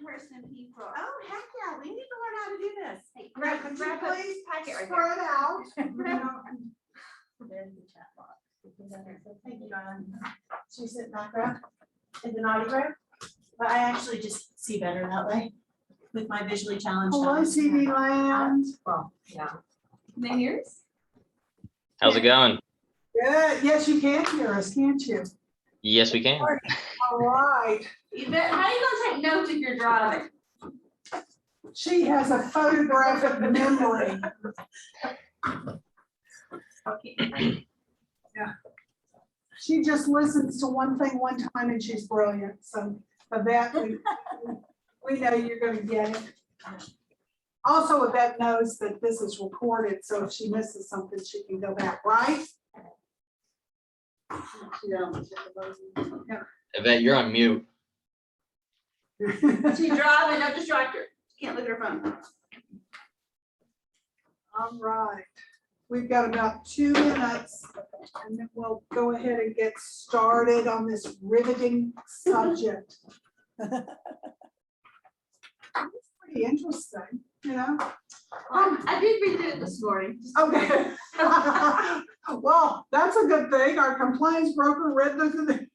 in-person people. Oh, heck yeah, we need to learn how to do this. Hey, Grab, could grab you a please packet right spread out. There's the chat box. Thank you, darling. Should we sit back row in the naughty row? But I actually just see better that way with my visually challenged Hello, eyes. TV land. Well, yeah. Can they hear us? How's it going? Good. Yes, you can hear us, can't you? Yes, we can. All right. Yvette, how are you gonna take notes if you're driving? She has a photographic memory. Okay. She just listens to one thing one time and she's brilliant. So Yvette, we know you're gonna get it. Also, Yvette knows that this is recorded, so if she misses something, she can go back, right? Yvette, you're on mute. She's driving, don't distract her. She can't look at her phone. All right. We've got about 2 minutes and then we'll go ahead and get started on this riveting subject. It's pretty interesting, you know? I did read through it this morning. Okay. Well, that's a good thing. Our compliance broker read the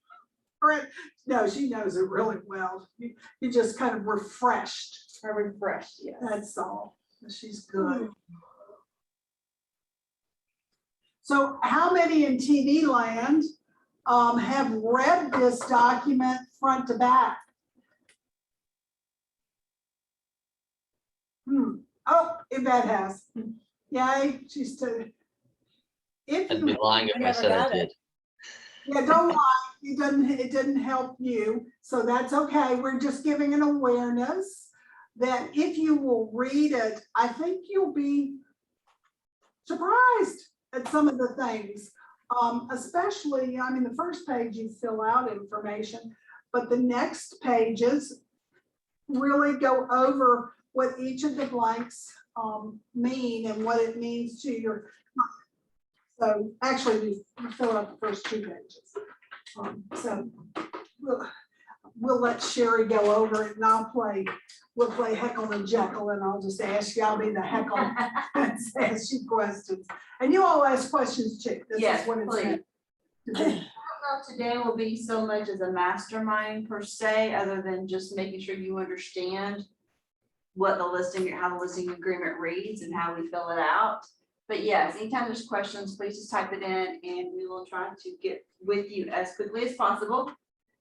no, she knows it really well. You just kind of refreshed. I refreshed, yeah. That's all. She's good. So how many in TV land have read this document front to back? Oh, Yvette has. Yay, she's still. If I'd be lying if I said I did. Yeah, don't lie. It didn't help you. So that's okay. We're just giving an awareness that if you will read it, I think you'll be surprised at some of the things. Especially, I mean, the first page you fill out information, but the next pages really go over what each of the blanks mean and what it means to your. So actually, you fill out the first 2 pages. So we'll let Sherry go over it, and we'll play Heckle and Jekyll, and I'll just ask you. I'll be the heckle and ask you questions, and you all ask questions too. This Yes, is what it's please. meant to be. I don't know if today will be so much as a mastermind per se, other than just making sure you understand what the listing, how the listing agreement reads and how we fill it out. But yes, anytime there's questions, please just type it in and we will try to get with you as quickly as possible.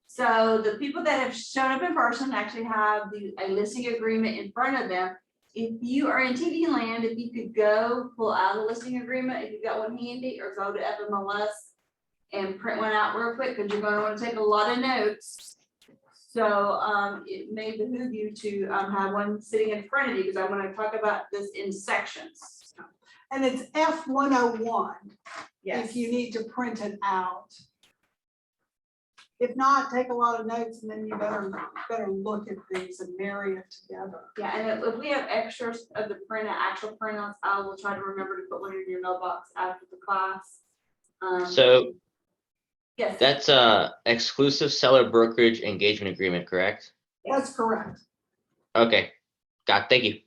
So the people that have shown up in person actually have a listing agreement in front of them. If you are in TV land, if you could go pull out a listing agreement, if you've got one handy, or go to FMLS and print one out real quick, because you're going to want to take a lot of notes. So it may behoove you to have one sitting in front of you, because I want to talk about this in sections. And it's F101 Yes. if you need to print it out. If not, take a lot of notes, and then you better look at these and marry it together. Yeah, and if we have extras of the actual printouts, I will try to remember to put one in your mailbox after the class. So Yes. that's a exclusive seller brokerage engagement agreement, correct? That's correct. Okay, thank you.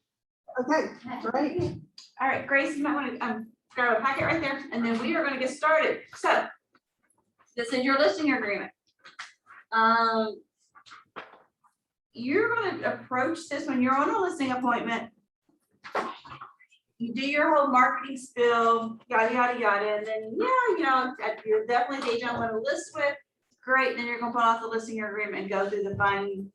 Okay, great. All right, Grace, you might want to grab a packet right there, and then we are going to get started. So this is your listing agreement. You're going to approach this when you're on a listing appointment. You do your whole marketing spiel, yada, yada, yada, and then, you're definitely the agent I want to list with. Great, then you're going to put off the listing agreement and go through the fine,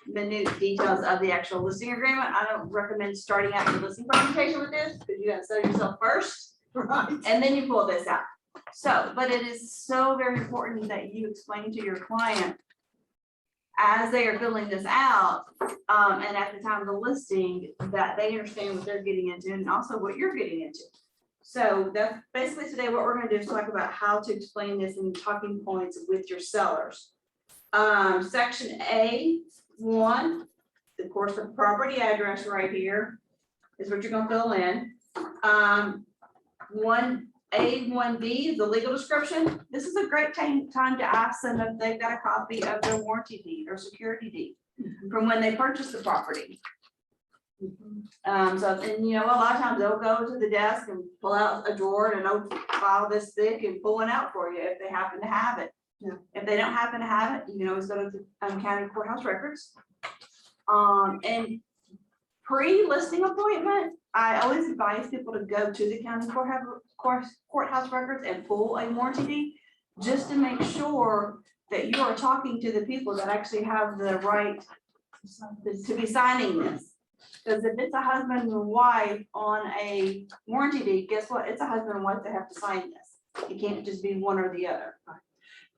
minute details of the actual listing agreement. I don't recommend starting out your listing presentation with this, because you got to sell yourself first, Right. and then you pull this out. So, but it is so very important that you explain to your client as they are filling this out, and at the time of the listing, that they understand what they're getting into and also what you're getting into. So that's basically today what we're going to do is talk about how to explain this in talking points with your sellers. Section A1, of course, the property address right here is what you're going to fill in. 1A, 1B is the legal description. This is a great time to ask them if they've got a copy of their warranty deed or security deed. from when they purchased the property. So, and you know, a lot of times they'll go to the desk and pull out a drawer and an old file this thick and pull one out for you if they happen to have it. Yeah. If they don't happen to have it, you can always go to the county courthouse records. And pre-listing appointment, I always advise people to go to the county courthouse records and pull a warranty deed, just to make sure that you are talking to the people that actually have the right to be signing this. Because if it's a husband and wife on a warranty deed, guess what? It's a husband and wife that have to sign this. It can't just be one or the other.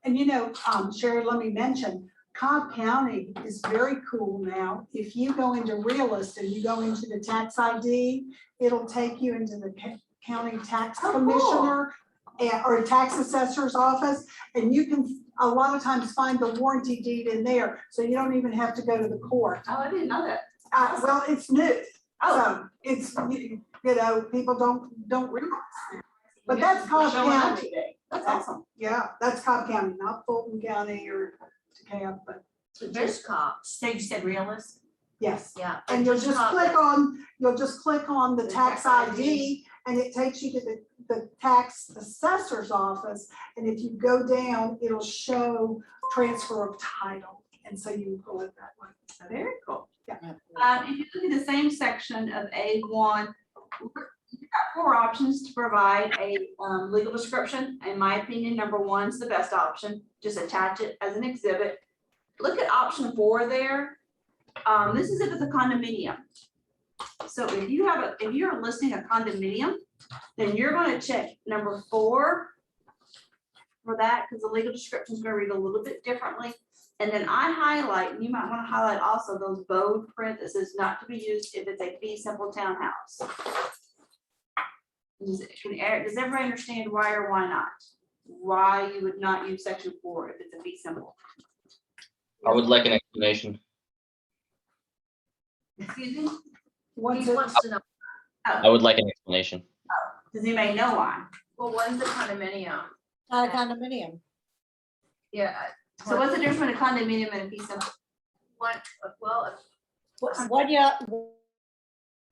And you know, Sherry, let me mention, Cobb County is very cool now. If you go into Realist and you go into the tax ID, it'll take you into the county tax Oh, cool. commissioner or tax assessor's office, and you can a lot of times find the warranty deed in there, so you don't even have to go to the court. Oh, I didn't know that. Well, it's new, Oh, so it's, you know, people don't realize. But that's Cobb showing up County. today. That's awesome. Yeah, that's Cobb County, not Fulton County or DeKalb, but There's cops. So you said realist? yes. Yeah. And you'll just click on the The tax tax ID and it takes you to the tax assessor's office. And if you go down, it'll show transfer of title. And so you can pull it that way. Very cool. Yeah. If you look at the same section of A1, you've got 4 options to provide a legal description. In my opinion, number 1 is the best option. Just attach it as an exhibit. Look at option 4 there. This is if it's a condominium. So if you're listing a condominium, then you're going to check number 4 for that, because the legal description is going to read a little bit differently. And then I highlight, and you might want to highlight also those bold parentheses not to be used if it's a fee simple townhouse. Does everybody understand why or why not? Why you would not use section 4 if it's a fee simple? I would like an explanation. Excuse me? What's He it? wants to know. I would like an explanation. Does anybody know why? Well, one's a condominium. Not a condominium. Yeah. So what's the difference between a condominium and a fee simple? One, well, What you,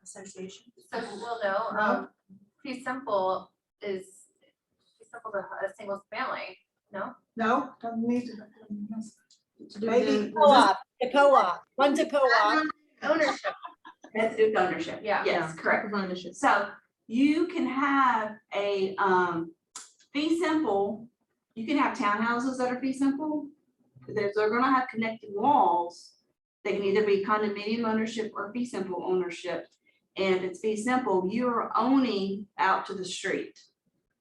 association. So, well, no, fee simple is, fee simple is a single family, no? No, doesn't need to. Do Maybe. co-op, the co-op, one's a co-op. Ownership. It has to do with ownership. Yeah. Yes, correct. So you can have a fee simple, you can have townhouses that are fee simple. They're gonna have connected walls. They can either be condominium ownership or fee simple ownership. And if it's fee simple, you're owning out to the street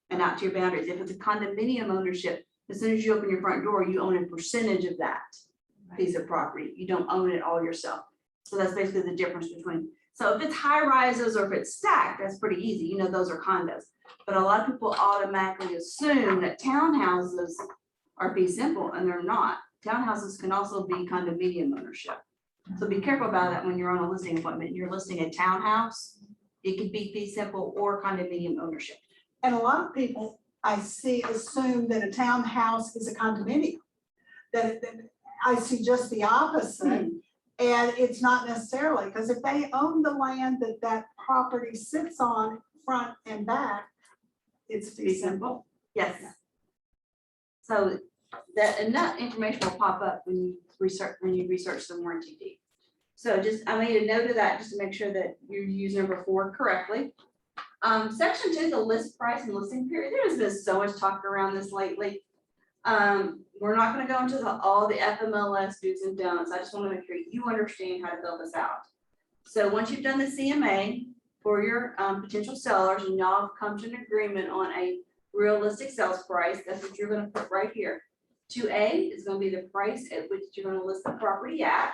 and out to your boundaries. If it's a condominium ownership, as soon as you open your front door, you own a percentage of that piece of property. You don't own it all yourself. So that's basically the difference between. So if it's high rises or if it's stacked, that's pretty easy. You know, those are condos. But a lot of people automatically assume that townhouses are fee simple, and they're not. Townhouses can also be condominium ownership. So be careful about that when you're on a listing appointment. You're listing a townhouse. It could be fee simple or condominium ownership. And a lot of people I see assume that a townhouse is a condominium. That I see just the opposite. And it's not necessarily, because if they own the land that that property sits on front and back, it's fee simple. Yes. So that information will pop up when you research the warranty deed. So I made a note of that just to make sure that you use number 4 correctly. Section 2, the list price and listing period. There's been so much talk around this lately. We're not going to go into all the FMLS do's and don'ts. I just want to make sure you understand how to fill this out. So once you've done the CMA for your potential sellers and y'all have come to an agreement on a realistic sales price, that's what you're going to put right here. 2A is going to be the price at which you're going to list the property at.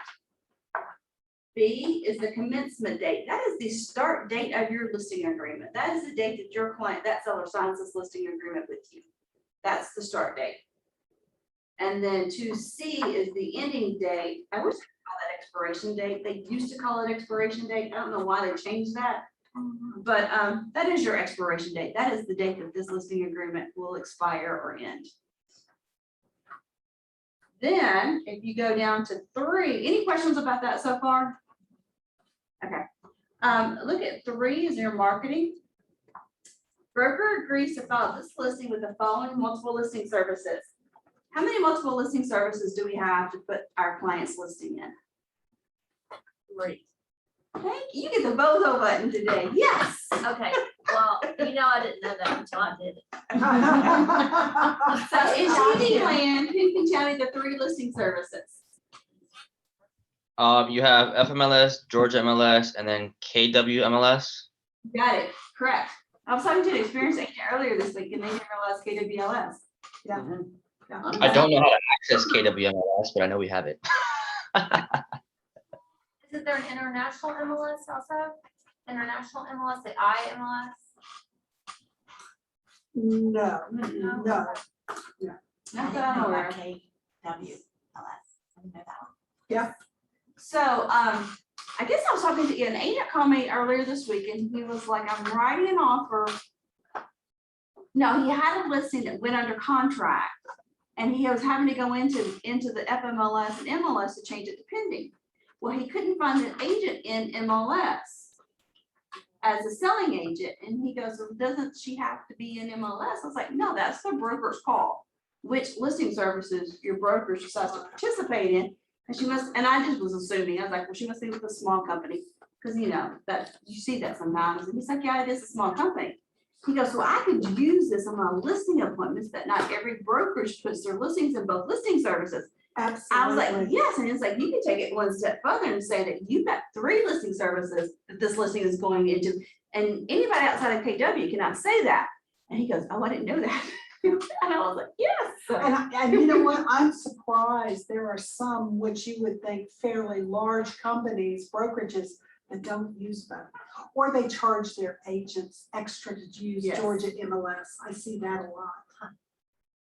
B is the commencement date. That is the start date of your listing agreement. That is the date that your client, that seller signs this listing agreement with you. That's the start date. And then 2C is the ending date. I wish they could call that expiration date. They used to call it expiration date. I don't know why they changed that. But that is your expiration date. That is the date that this listing agreement will expire or end. Then if you go down to 3, any questions about that so far? Okay, look at 3 is your marketing. Broker agrees to file this listing with the following multiple listing services. How many multiple listing services do we have to put our client's listing in? 3. Thank you. You get the bozo button today. Yes. Okay, well, I didn't know that until I did it. So in TV land, who can tell me the 3 listing services? You have FMLS, Georgia MLS, and then KW MLS. Got it. Correct. I was talking to an experienced agent earlier this week and they didn't realize KWLS. Yeah. I don't know how to access KW MLS, but I know we have it. Isn't there an international MLS also? International MLS, the IMLS? No, Mm-mm. no. Not that I'm aware of. KWLS. I didn't know that one. So, I guess I was talking to an agent called me earlier this week and he was like, I'm writing an offer. No, he had a listing that went under contract and he was having to go into the FMLS and MLS to change it to pending. Well, he couldn't find an agent in MLS as a selling agent. And he goes, well, doesn't she have to be in MLS? I was like, no, that's the broker's call. Which listing services your broker decides to participate in. And she must, and I just was assuming, I was like, well, she must be with a small company. Cause that you see that sometimes. And he's like, yeah, it is a small company. He goes, well, I could use this on my listing appointments, but not every brokerage puts their listings in both listing services. Absolutely. I was like, yes, and it's like, you can take it one step further and say that you've got 3 listing services that this listing is going into, and anybody outside of KW cannot say that. And he goes, oh, I didn't know that. And I was like, yes. And you know what? I'm surprised there are some which you would think fairly large companies, brokerages that don't use them. Or they charge their agents extra to use Yes. Georgia MLS. I see that a lot.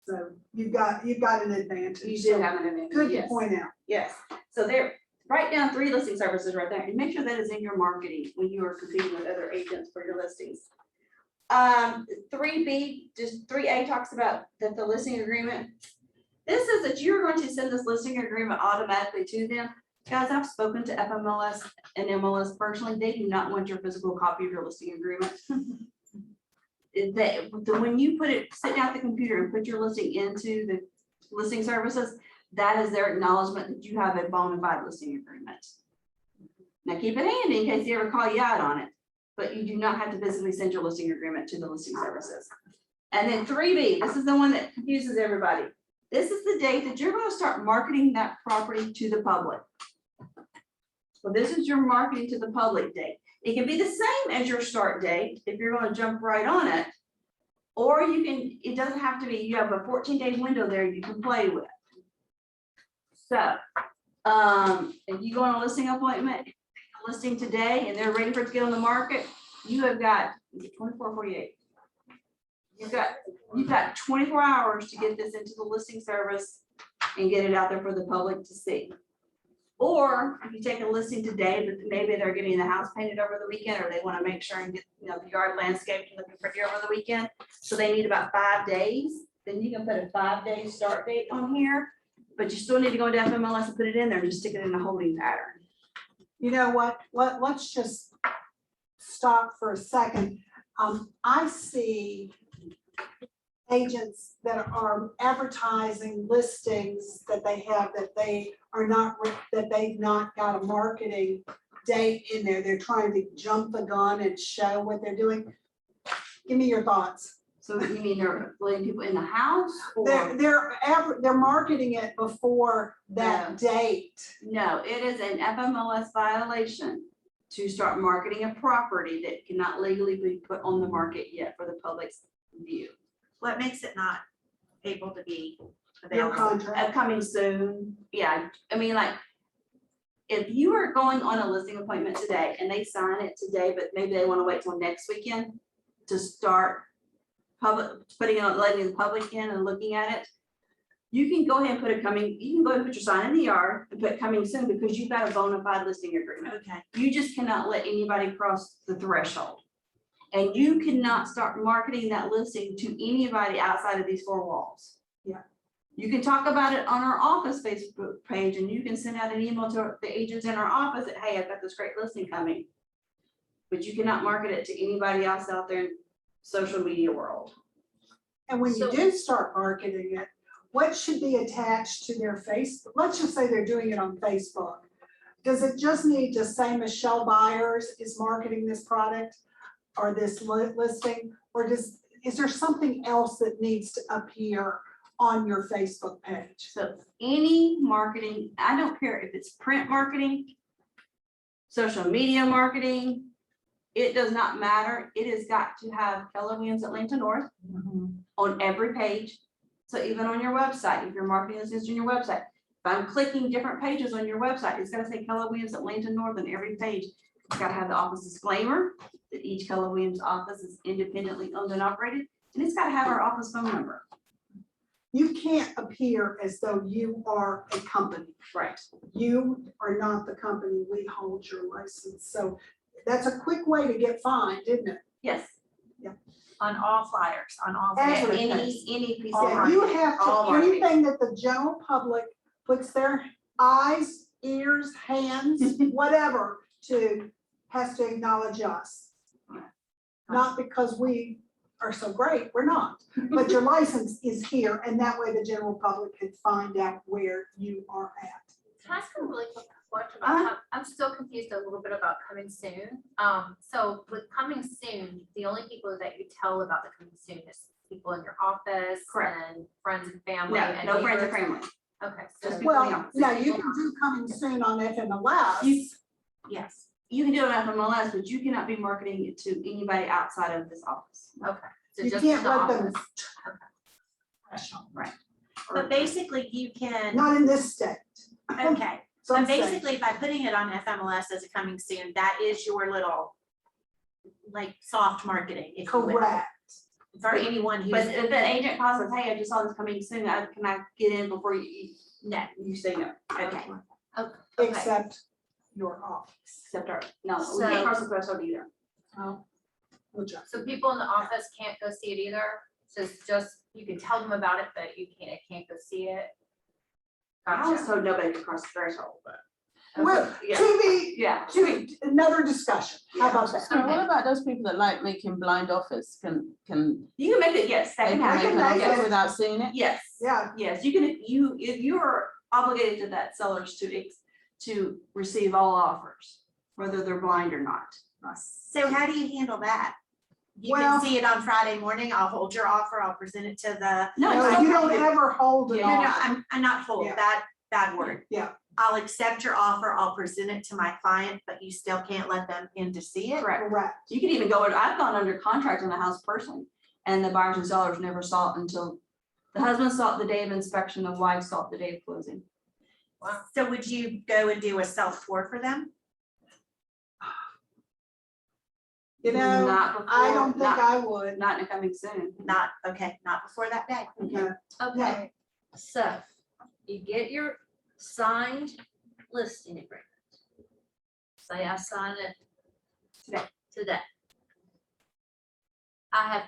So you've got an advantage. You So do have an advantage, good to yes. point out. Yes, so there, write down 3 listing services right there and make sure that is in your marketing when you are competing with other agents for your listings. 3B, just 3A talks about that the listing agreement. This is that you're going to send this listing agreement automatically to them. Guys, I've spoken to FMLS and MLS personally. They do not want your physical copy of your listing agreement. When you sit down at the computer and put your listing into the listing services, that is their acknowledgement that you have a bona fide listing agreement. Now keep it handy in case they ever call you out on it, but you do not have to physically send your listing agreement to the listing services. And then 3B, this is the one that confuses everybody. This is the date that you're going to start marketing that property to the public. So this is your marketing to the public date. It can be the same as your start date if you're going to jump right on it. Or you can, it doesn't have to be, you have a 14-day window there you can play with. So if you go on a listing appointment, listing today and they're ready for it to get on the market, you have got 24, 48. You've got 24 hours to get this into the listing service and get it out there for the public to see. Or if you take a listing today, but maybe they're getting the house painted over the weekend, or they want to make sure and get, the yard landscaped and looking pretty over the weekend. So they need about 5 days, then you can put a 5-day start date on here, but you still need to go into FMLS and put it in there and just stick it in a holding pattern. You know what? Let's just stop for a second. I see agents that are advertising listings that they have that they are not, that they've not got a marketing date in there. They're trying to jump the gun and show what they're doing. Give me your thoughts. So you mean they're letting people in the house? Or? They're marketing it before that date. No, it is an FMLS violation to start marketing a property that cannot legally be put on the market yet for the public's view. What makes it not able to be Your available? contract. Coming soon, yeah, I mean, like, if you are going on a listing appointment today and they sign it today, but maybe they want to wait till next weekend to start putting it on, letting the public in and looking at it, you can go ahead and put it coming, you can go ahead and put your sign in the yard and put coming soon because you've got a bona fide listing agreement. Okay, You just cannot let anybody cross the threshold. And you cannot start marketing that listing to anybody outside of these 4 walls. Yeah. You can talk about it on our office Facebook page, and you can send out an email to the agents in our office that, hey, I've got this great listing coming. But you cannot market it to anybody else out there in social media world. And when you do start marketing it, what should be attached to their Facebook? Let's just say they're doing it on Facebook. Does it just need to say Michelle Byers is marketing this product or this listing? Or is there something else that needs to appear on your Facebook page? So any marketing, I don't care if it's print marketing, social media marketing, it does not matter. It has got to have Keller Williams Atlanta North on every page. So even on your website, if you're marketing this on your website, if I'm clicking different pages on your website, it's gonna say Keller Williams Atlanta North on every page. It's gotta have the office disclaimer that each Keller Williams office is independently owned and operated, and it's gotta have our office phone number. You can't appear as though you are a company. Right. You are not the company. We hold your license. So that's a quick way to get fined, isn't it? Yes. On all flyers, on all. Everything. Any piece of Yeah, marketing. you have all to, marketing. anything that the general public puts their eyes, ears, hands, whatever to, has to acknowledge us. Not because we are so great, we're not, but your license is here, and that way the general public can find out where you are at. Can I ask a really quick question about, I'm still confused a little bit about coming soon. So with coming soon, the only people that you tell about the coming soon is people in your office. Correct. And friends and family. No, and no friends or neighbors? family. Okay, Just so, people. Well, yeah, you can do coming soon on FMLS. Yes, you can do it on MLS, but you cannot be marketing it to anybody outside of this office. okay, so You just in can't the let them. office. But basically you can, Not in this state. okay, Some but states. basically by putting it on FMLS as a coming soon, that is your little like soft marketing, if you will. Correct. For anyone who's. But if an agent calls us, hey, I just saw this coming soon, can I get in before No, you say no? okay. Okay. Except your office. Except our, no, we So- can't cross the threshold either. Oh, good job. So people in the office can't go see it either, so it's just, you can tell them about it, but you can't go see it. I was Gotcha. told nobody could cross the threshold, but. Well, Yeah, to be, yeah. to another discussion. How about that? So what about those people that like making blind offers? Can You can make it, yes, that they can can make happen. an make offer it. without seeing it? Yes. Yeah. Yes, you can, if you are obligated to that sellers to receive all offers, whether they're blind or not. So how do you handle that? You Well- can see it on Friday morning, I'll hold your offer, I'll present it to the. No, No, it's you okay. don't ever hold it Yeah. No, no, off. I'm not hold, Yeah. bad word. Yeah. I'll accept your offer, I'll present it to my client, but you still can't let them in to see it? Correct. Correct. You can even go, I've gone under contract on the house personally, and the buyers and sellers never saw it until the husband saw it the day of inspection, the wife saw it the day of closing. Wow. So would you go and do a self tour for them? You know, Not before, I don't think not, I would. not in the coming soon. Not, okay, not before that day. Okay. Okay, so you get your signed listing agreement. Say I sign it today. I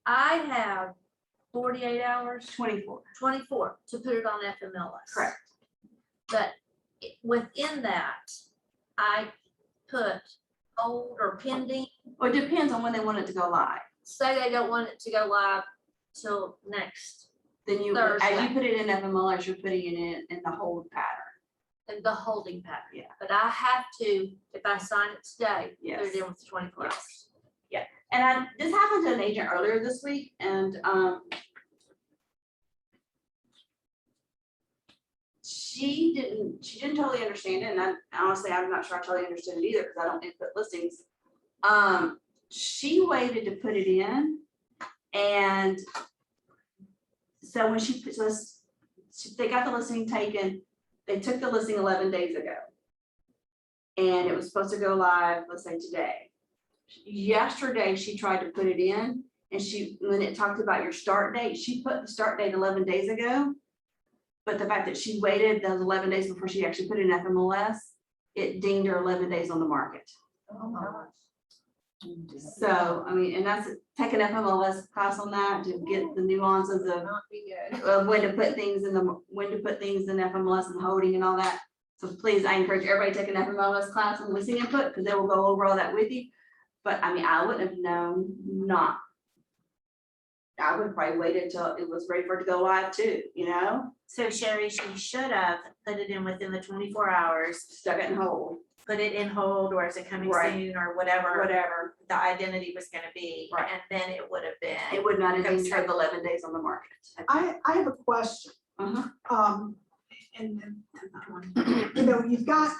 have 48 hours, 24, 24 to put it on FMLS. correct. But within that, I put hold or pending. Well, it depends on when they want it to go live. Say they don't want it to go live till next, Then you, as Thursday. you put it in FMLS, you're putting it in the hold pattern. in the holding pattern. Yeah. But I have to, if I sign it today, put Yes. it in with 24 Yes. hours. And this happened to an agent earlier this week, and she didn't totally understand it, and honestly, I'm not sure I totally understood it either, because I don't input listings. She waited to put it in, and so when they got the listing taken, they took the listing 11 days ago. And it was supposed to go live, let's say today. Yesterday, she tried to put it in, and when it talked about your start date, she put the start date 11 days ago. But the fact that she waited those 11 days before she actually put it in FMLS, it dinged her 11 days on the market. Oh my gosh. So, I mean, and that's taking FMLS class on that to get the nuances of Not be good. when to put things in FMLS and holding and all that. So please, I encourage everybody to take an FMLS class on listing input, because they will go over all that with you. But I mean, I wouldn't have known not. I would have probably waited till it was ready for it to go live too, you know, So Sherry, she should have put it in within the 24 hours, stuck it in hold, put it in hold, or is it coming Right. soon, or whatever whatever. the identity was gonna be, Right. and then it would have been. It would not have Comes been served 11 days on the market. I have a question. Uh-huh. And then, you know, you've got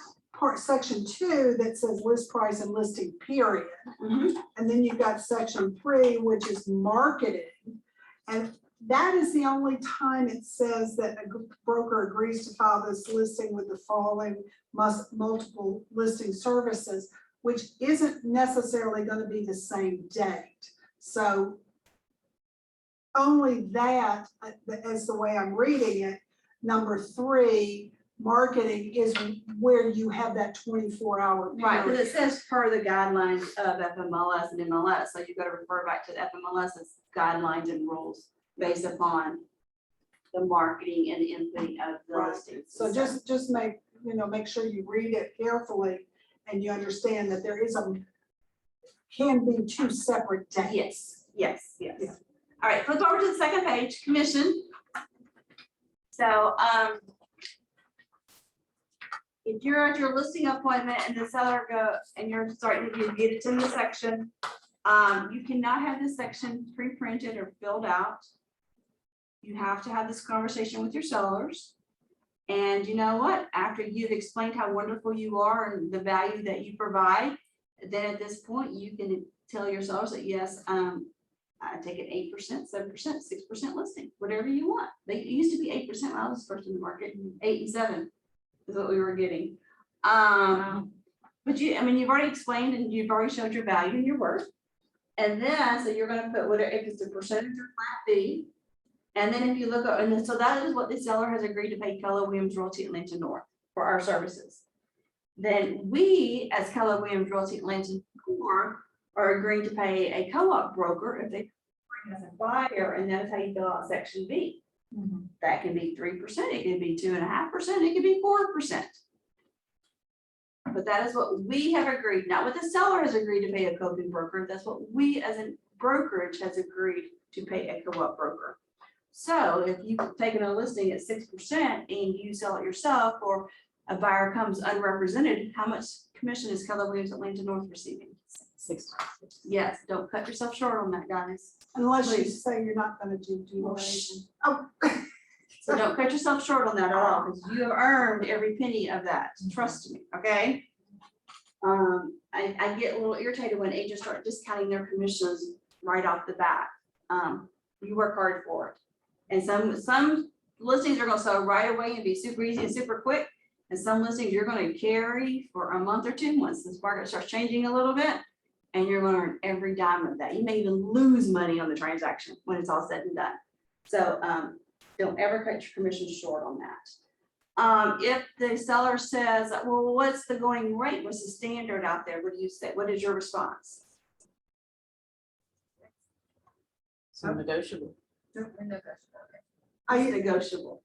section 2 that says list price and listing period. Mhm. And then you've got section 3, which is marketing. And that is the only time it says that a broker agrees to file this listing with the following multiple listing services, which isn't necessarily gonna be the same date. So only that, as the way I'm reading it, number 3, marketing is where you have that 24-hour period. Right, because it says per the guidelines of FMLS and MLS, so you've got to refer back to the FMLS's guidelines and rules based upon the marketing and the inputting of the Right. listings. So just make sure you read it carefully and you understand that there is can be 2 separate dates. Yes. Yeah. All right, flip over to the second page, commission. So, if you're at your listing appointment and the seller and you're starting to get it in the section, you cannot have this section pre-printed or filled out. You have to have this conversation with your sellers. And you know what? After you've explained how wonderful you are and the value that you provide, then at this point, you can tell your sellers that, yes, I take it 8%, 7%, 6% listing, whatever you want. It used to be 8% when I was first in the market, 8 and 7 is what we were getting. But you've already explained and you've already showed your value and your worth. And then, so you're gonna put whatever, if it's a percentage or flat fee. And then if you look at, and so that is what the seller has agreed to pay Keller Williams Realty Atlanta North for our services. Then we, as Keller Williams Realty Atlanta North, are agreeing to pay a co-op broker if they bring us a buyer, and that's how you fill out section B. That can be 3%, it can be 2.5%, it can be 4%. But that is what we have agreed, not what the seller has agreed to pay a co-op broker. That's what we as a brokerage has agreed to pay a co-op broker. So if you've taken a listing at 6% and you sell it yourself, or a buyer comes unrepresented, how much commission is Keller Williams Atlanta North receiving? 6. Yes, don't cut yourself short on that, guys. Unless you Please. say you're not gonna do Well, duration. Oh. So don't cut yourself short on that at all, because you have earned every penny of that, trust me, okay? I get a little irritated when agents start discounting their commissions right off the bat. You work hard for it. And some listings are gonna sell right away and be super easy and super quick. And some listings you're gonna carry for a month or 2 months. This market starts changing a little bit. And you're gonna earn every dime of that. You may even lose money on the transaction when it's all said and done. So don't ever cut your commission short on that. If the seller says, well, what's the going rate? What's the standard out there? What do you say? What is your response? So negotiable. I It's negotiable.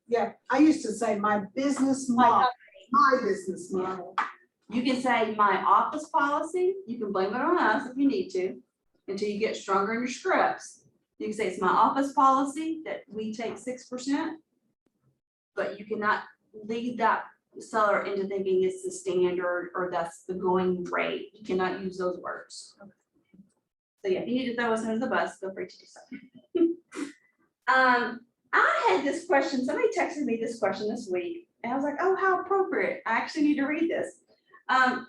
I used to say my business model, my business model. You can say my office policy, you can blame it on us if you need to, until you get stronger in your scripts. You can say it's my office policy that we take 6%. But you cannot lead that seller into thinking it's the standard or that's the going rate. You cannot use those words. So yeah, if you need to throw us under the bus, feel free to do so. I had this question, somebody texted me this question this week, and I was like, oh, how appropriate. I actually need to read this.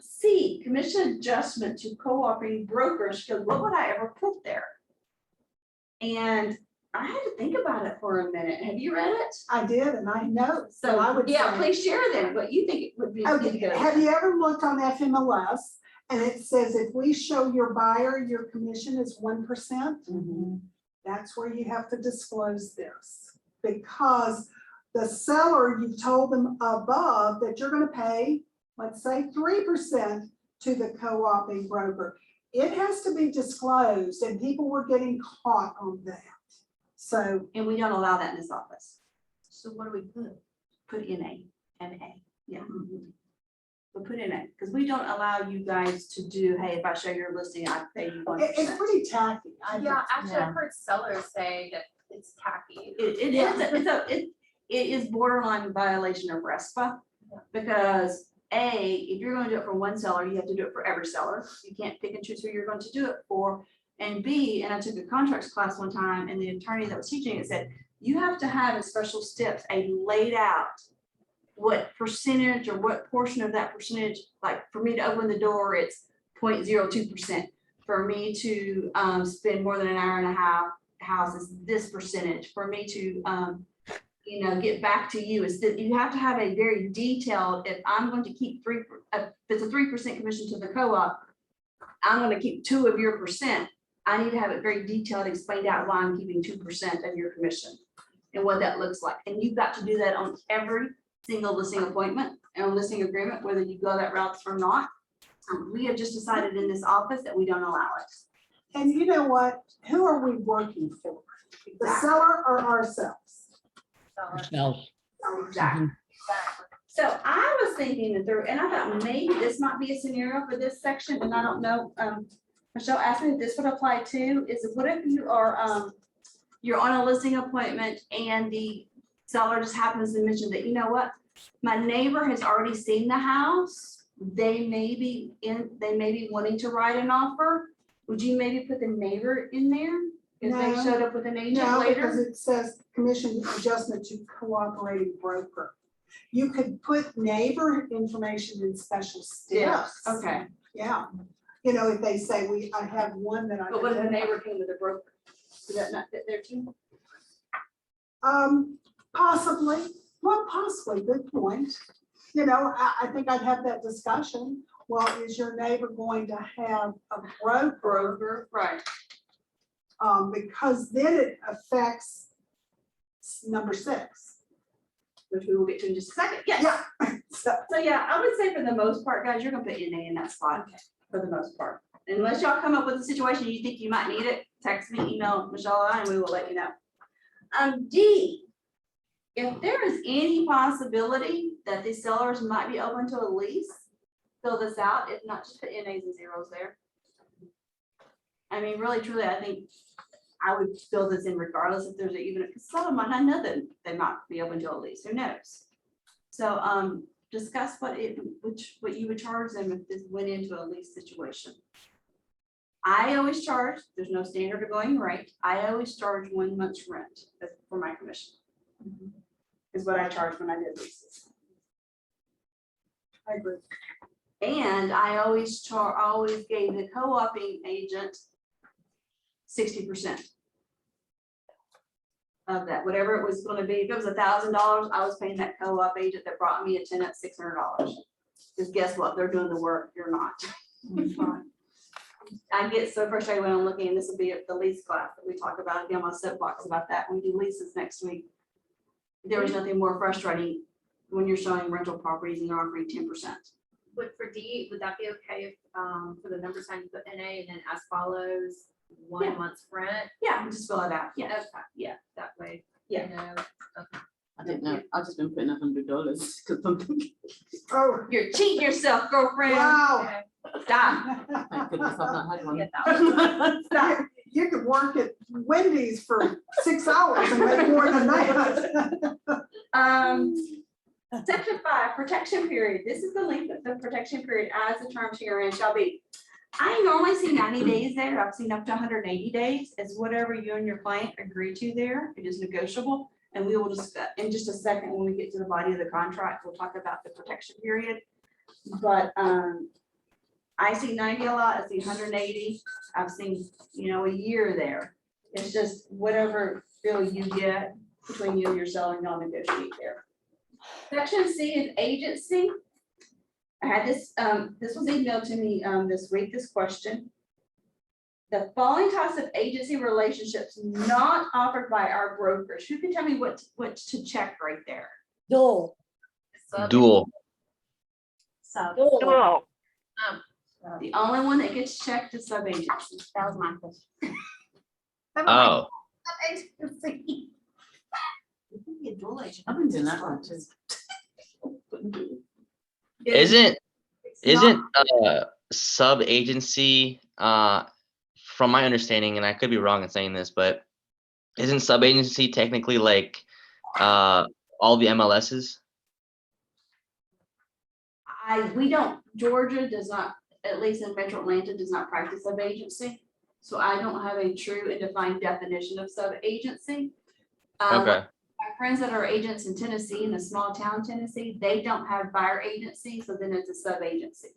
C, commission adjustment to co-oping brokers, because what would I ever put there? And I had to think about it for a minute. Have you read it? I did, and I know. So I would yeah, say- please share them, what you think it would be. Okay, have you ever looked on FMLS and it says if we show your buyer, your commission is 1%? That's where you have to disclose this, because the seller, you've told them above that you're gonna pay, let's say 3% to the co-oping broker. it has to be disclosed, and people were getting caught on that. So, And we don't allow that in this office. So what do we put? Put NA, NA. yeah. But put in it, because we don't allow you guys to do, hey, if I show your listing, I pay you 1%. it's pretty tacky. I think. Yeah, actually, Yeah. I've heard sellers say that it's tacky. It is borderline violation of RESPA. Yeah. Because if you're gonna do it for one seller, you have to do it for every seller. You can't pick and choose who you're going to do it for. And B, and I took a contracts class one time, and the attorney that was teaching it said, you have to have in special steps a laid out what percentage or what portion of that percentage, like for me to open the door, it's 0.02%. For me to spend more than an hour and a half house is this percentage. For me to get back to you is that you have to have a very detailed, if I'm going to keep if it's a 3% commission to the co-op, I'm going to keep 2 of your percent. I need to have it very detailed, explained out why I'm keeping 2% of your commission and what that looks like. And you've got to do that on every single listing appointment and listing agreement, whether you go that route or not. We have just decided in this office that we don't allow it. And you know what? Who are we working for? The seller or ourselves? Seller. Exactly. So I was thinking that there, and I thought maybe this might be a scenario for this section, and I don't know, Michelle asked me if this would apply too, is what if you are, you're on a listing appointment and the seller just happens to mention that, you know what? My neighbor has already seen the house. They may be wanting to write an offer. Would you maybe put the neighbor in there? If they No. showed up with an agent No, because later? it says commission adjustment to cooperating broker. You could put neighbor information in special steps. Okay, Yeah, if they say I have one that I. but what if the neighbor came with a broker? Would that not fit there too? Possibly, possibly, good point. I think I'd have that discussion. Well, is your neighbor going to have a broker? Broker, right. Because then it affects number 6. Which we will get to in just a second. Yes. Yeah. So yeah, I would say for the most part, guys, you're gonna put NA in that spot for the most part. Unless y'all come up with a situation you think you might need it, text me, email Michelle, and we will let you know. D, if there is any possibility that these sellers might be open to a lease, fill this out. If not, just put NAs and zeros there. I mean, really, truly, I think I would fill this in regardless if there's even, because some of mine, I know that they might be open to a lease, who knows? So discuss what you would charge them if this went into a lease situation. I always charge, there's no standard of going rate. I always charge 1 month's rent for my commission. Is what I charge when I did leases. I agree. And I always gave the co-oping agent 60% of that, whatever it was going to be. If it was $1,000, I was paying that co-op agent that brought me a tenant $600. Because guess what? They're doing the work. You're not. I get so frustrated when I'm looking, and this will be at the lease class that we talk about again, my soapbox about that when we do leases next week. There was nothing more frustrating when you're showing rental properties and they're offering 10%. Would for D, would that be okay if, for the number sign, you put NA and then as follows, 1 Yeah. month's rent? Yeah, just fill it out. Yeah. Okay, Yeah. that way. Yeah. You know, I didn't know. I've just been putting $100 because I'm thinking, Oh, You're cheating yourself, girlfriend. wow. Stop. thank goodness I've not had one. get that. Stop. You could work at Wendy's for 6 hours and make more than that. Section 5, protection period. This is the length of the protection period as the terms herein shall be. I normally see 90 days there. I've seen up to 180 days. It's whatever you and your client agree to there. It is negotiable. And we will discuss in just a second when we get to the body of the contract, we'll talk about the protection period. But I see 90 a lot. I see 180. I've seen, a year there. It's just whatever feel you get between you and your seller, y'all negotiate there. Section C is agency. I had this, this was emailed to me this week, this question. The following types of agency relationships not offered by our brokers. Who can tell me what to check right there? Dual. So, Dual. so, Dual. The only one that gets checked is sub-agency. That was my question. Oh, Agency. I've been doing that one too. isn't It's sub-agency, from my understanding, and I could be wrong in saying this, but isn't sub-agency technically like all the MLSs? We don't, Georgia does not, at least in Metro Atlanta, does not practice sub-agency. So I don't have a true and defined definition of sub-agency. Okay, My friends that are agents in Tennessee, in a small town Tennessee, they don't have buyer agency, so then it's a sub-agency.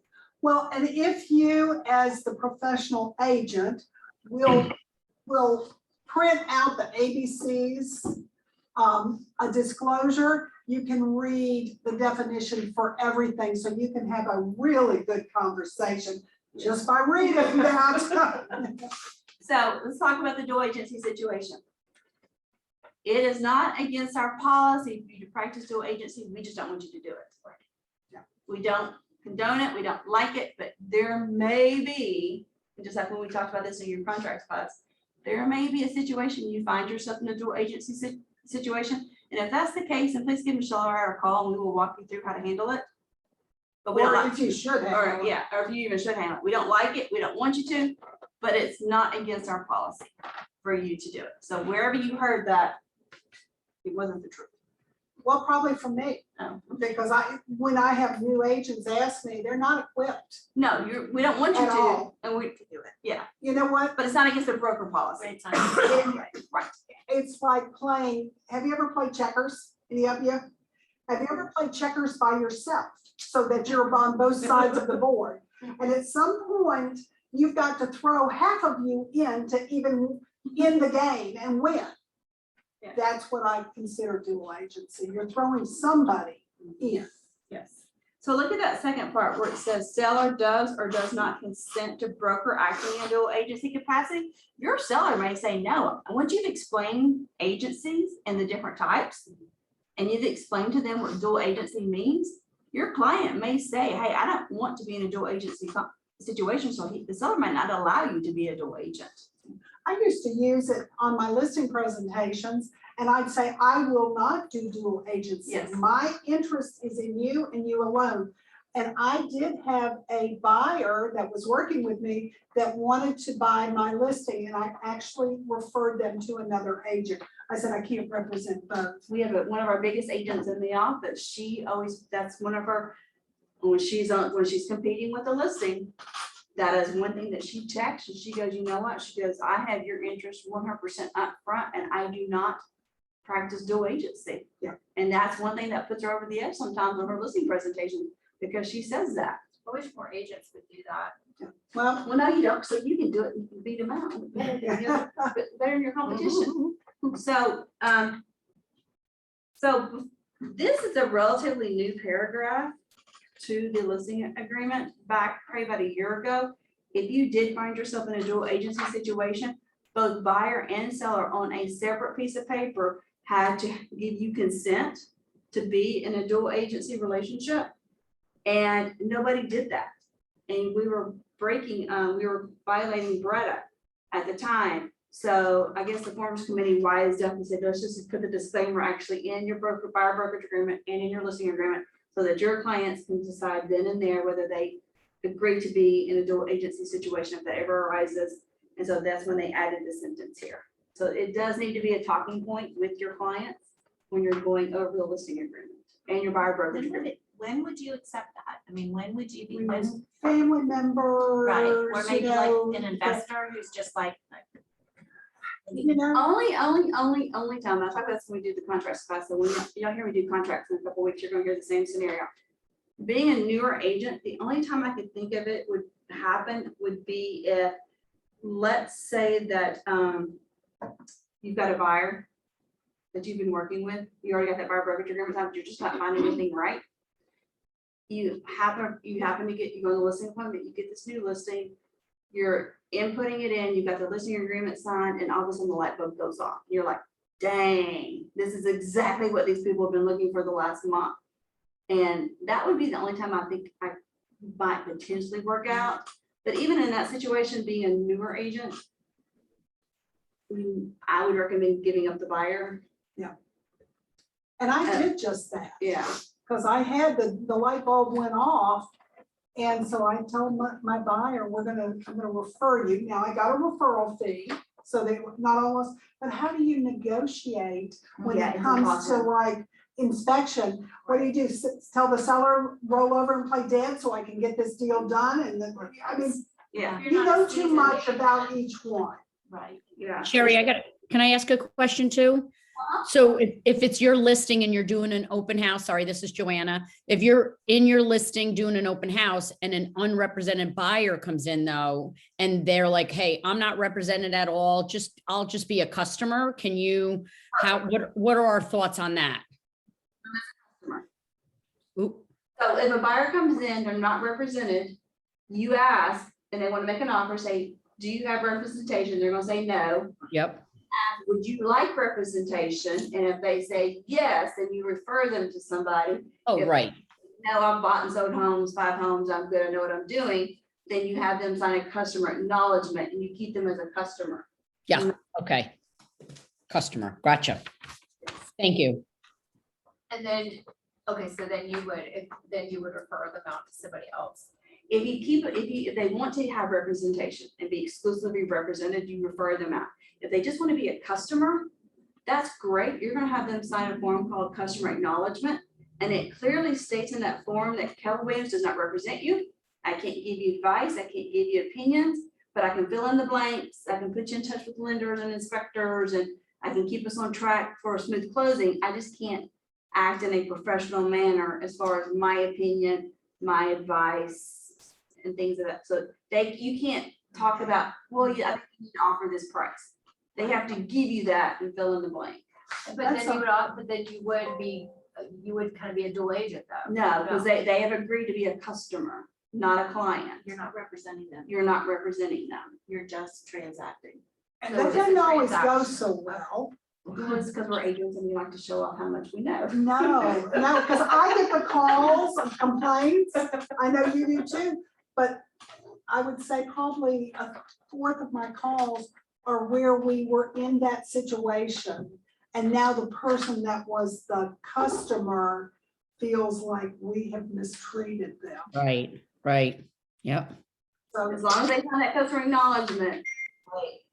Well, and if you, as the professional agent, will print out the ABCs, a disclosure, you can read the definition for everything, so you can have a really good conversation just by reading that. So let's talk about the dual agency situation. It is not against our policy for you to practice dual agency, we just don't want you to do it. Yeah. We don't condone it, we don't like it, but there may be, just like when we talked about this in your contracts class, there may be a situation you find yourself in a dual agency situation. And if that's the case, then please give Michelle or I a call and we will walk you through how to handle it. But we don't Or like, if you should have. or yeah, or if you even should handle it. We don't like it, we don't want you to, but it's not against our policy for you to do it. So wherever you heard that, it wasn't the truth. Well, probably for me, Oh. because when I have new agents ask me, they're not equipped No, we don't want you at to, all. and we, yeah, You know what? but it's not against the broker policy. It's not- Right. It's like playing, have you ever played checkers? Any of you? Have you ever played checkers by yourself so that you're on both sides of the board? And at some point, you've got to throw half of you in to even in the game and win. Yeah. That's what I consider dual agency. You're throwing somebody in. Yes. So look at that second part where it says seller does or does not consent to broker acting in dual agency capacity. Your seller may say, no, I want you to explain agencies and the different types. And you've explained to them what dual agency means. Your client may say, hey, I don't want to be in a dual agency situation, so the seller might not allow you to be a dual agent. I used to use it on my listing presentations, and I'd say, I will not do dual agency. Yes. My interest is in you and you alone. And I did have a buyer that was working with me that wanted to buy my listing, and I actually referred them to another agent. I said, I can't represent both. We have one of our biggest agents in the office. She always, that's one of her, when she's competing with a listing, that is one thing that she checks, and she goes, you know what? She goes, I have your interest 100% up front, and I do not practice dual agency. Yeah. And that's one thing that puts her over the edge sometimes on her listing presentation, because she says that. I wish more agents would do that. Well, Well, no, you don't, so you can do it, you can beat them out, better than your competition. So, so this is a relatively new paragraph to the listing agreement back probably about a year ago. If you did find yourself in a dual agency situation, both buyer and seller on a separate piece of paper had to give you consent to be in a dual agency relationship. And nobody did that. And we were violating Bretta at the time. So I guess the Farmers Committee wised up and said, let's just put the disclaimer actually in your buyer brokerage agreement and in your listing agreement, so that your clients can decide then and there whether they agree to be in a dual agency situation if that ever arises. And so that's when they added the sentence here. So it does need to be a talking point with your clients when you're going over the listing agreement and your buyer brokerage agreement. When would you accept that? I mean, when would you be, when family members, right, or you maybe know, like an investor who's just like. you know, Only time, I thought that's when we do the contracts class, so when y'all hear me do contracts in a couple weeks, you're gonna hear the same scenario. Being a newer agent, the only time I could think of it would happen would be if, let's say that, you've got a buyer that you've been working with, you already got that buyer brokerage agreement, but you're just not finding anything right. You happen to get, you go to the listing appointment, you get this new listing, you're inputting it in, you've got the listing agreement signed, and all of a sudden the light bulb goes off. You're like, dang, this is exactly what these people have been looking for the last month. And that would be the only time I think might potentially work out. But even in that situation, being a newer agent, I would recommend giving up the buyer. And I did just that. Yeah. Because I had the light bulb went off. And so I told my buyer, I'm gonna refer you. Now I got a referral fee, so they not almost, but how do you negotiate when Yeah, it it's comes to impossible. like inspection? What do you do? Tell the seller, roll over and play dead so I can get this deal done? And then, I mean, Yeah, you know too much about each one. Right. yeah. Sherry, can I ask a question too? So if it's your listing and you're doing an open house, sorry, this is Joanna. If you're in your listing doing an open house and an unrepresented buyer comes in though, and they're like, hey, I'm not represented at all, I'll just be a customer. Can you, what are our thoughts on that? Ooh, So if a buyer comes in, they're not represented, you ask, and they want to make an offer, say, do you have representation? They're gonna say no. yep, Ask, would you like representation? And if they say yes, then you refer them to somebody. oh, If- right, No, I've bought and sold homes, 5 homes, I'm good, I know what I'm doing. Then you have them sign a customer acknowledgement and you keep them as a customer. yeah, okay. Customer, gotcha. Thank you. And then, okay, so then you would refer them out to somebody else. If they want to have representation and be exclusively represented, you refer them out. If they just want to be a customer, that's great. You're gonna have them sign a form called customer acknowledgement. And it clearly states in that form that Keller Williams does not represent you. I can't give you advice, I can't give you opinions, but I can fill in the blanks. I can put you in touch with lenders and inspectors, and I can keep us on track for a smooth closing. I just can't act in a professional manner as far as my opinion, my advice, and things of that. So you can't talk about, well, yeah, I think you can offer this price. They have to give you that and fill in the blank. But then you would kind of be a dual agent though. No, because they have agreed to be a customer, not a client. You're not representing them. You're not representing them. You're just transacting. And So that it's doesn't a always go transaction. so well. Well, it's because we're agents and we like to show off how much we know. No, because I get the calls and complaints. I know you do too, but I would say probably a fourth of my calls are where we were in that situation. And now the person that was the customer feels like we have mistreated them. Right, yep. So As long as they sign that customer acknowledgement,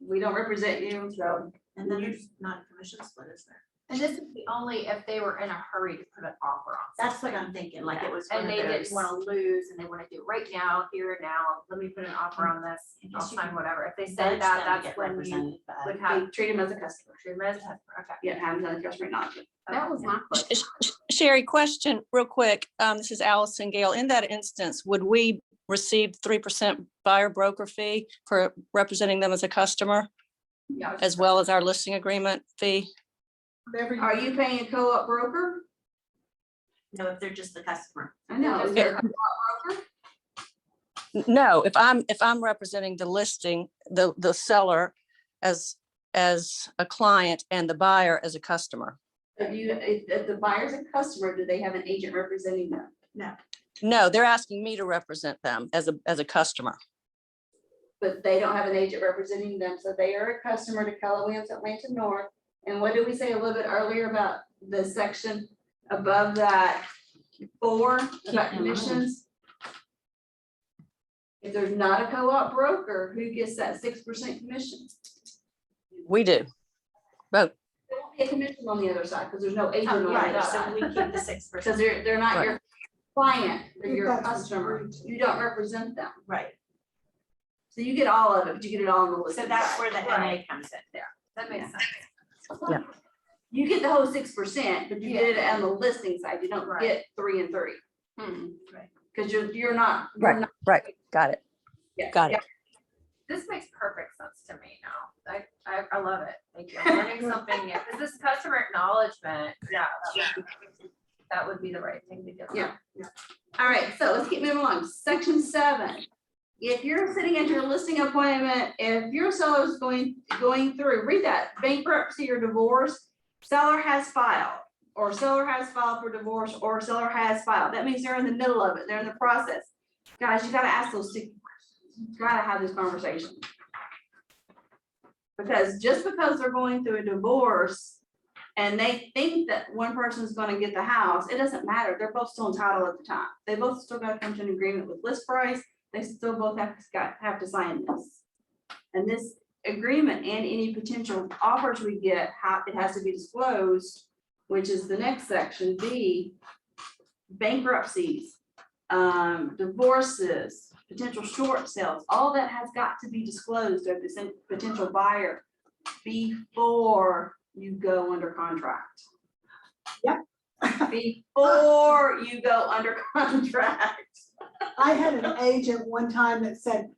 we don't represent you, so. And then there's not a commission split, is there? And this is the only if they were in a hurry to put an offer on. That's what I'm thinking, like it was one And of they those. didn't want to lose and they want to do it right now, here and now, let me put an offer on this, I'll guess you sign can whatever. If they nudge said them that, to that's get when you represented by- would They have. treat them as a customer. Treat them as a customer, okay. Yeah, have them as a customer acknowledgement. That was my question. Sherry, question real quick. This is Allison Gale. In that instance, would we receive 3% buyer broker fee for representing them as a customer, Yeah. as well as our listing agreement fee? whatever you. Are you paying a co-op broker? No, if they're just the customer. I know. Is there a co-op broker? No, if I'm representing the listing, the seller as a client and the buyer as a customer. If the buyer's a customer, do they have an agent representing them? No, they're asking me to represent them as a customer. But they don't have an agent representing them, so they are a customer to Keller Williams Atlanta North. And what did we say a little bit earlier about the section above that 4 about commissions? If there's not a co-op broker, who gets that 6% commission? We do. Both. There won't be a commission on the other side, because there's no agent on the Right, other so side. we keep the 6%. Because they're not your client, they're your That's customer, agreed to. you don't represent them. Right, So you get all of it, but you get it all on the list. so that's where the MA comes in. That makes sense. Yeah. You get the whole 6%, but you get it Yeah. on the listing side, you don't Right. get 3 and 3. Right. Because you're not. Right. Got it. Yeah. Got it. This makes perfect sense to me now. I love it. Thank you. I'm learning something new. Because this customer acknowledgement, yeah, that would be the right thing to do. Yeah. All right, so let's keep moving along. Section 7. If you're sitting at your listing appointment, if your seller's going through, read that, bankruptcy or divorce, seller has filed, or seller has filed for divorce, or seller has filed. That means they're in the middle of it. They're in the process. Guys, you gotta ask those sticky questions. You gotta have this conversation. Because just because they're going through a divorce and they think that one person's gonna get the house, it doesn't matter. They're both still entitled at the time. They both still gotta come to an agreement with list price. They still both have to sign this. And this agreement and any potential offers we get, it has to be disclosed, which is the next section, B, bankruptcies, divorces, potential short sales, all that has got to be disclosed to the potential buyer before you go under contract. Yep. Before you go under contract. I had an agent one time that said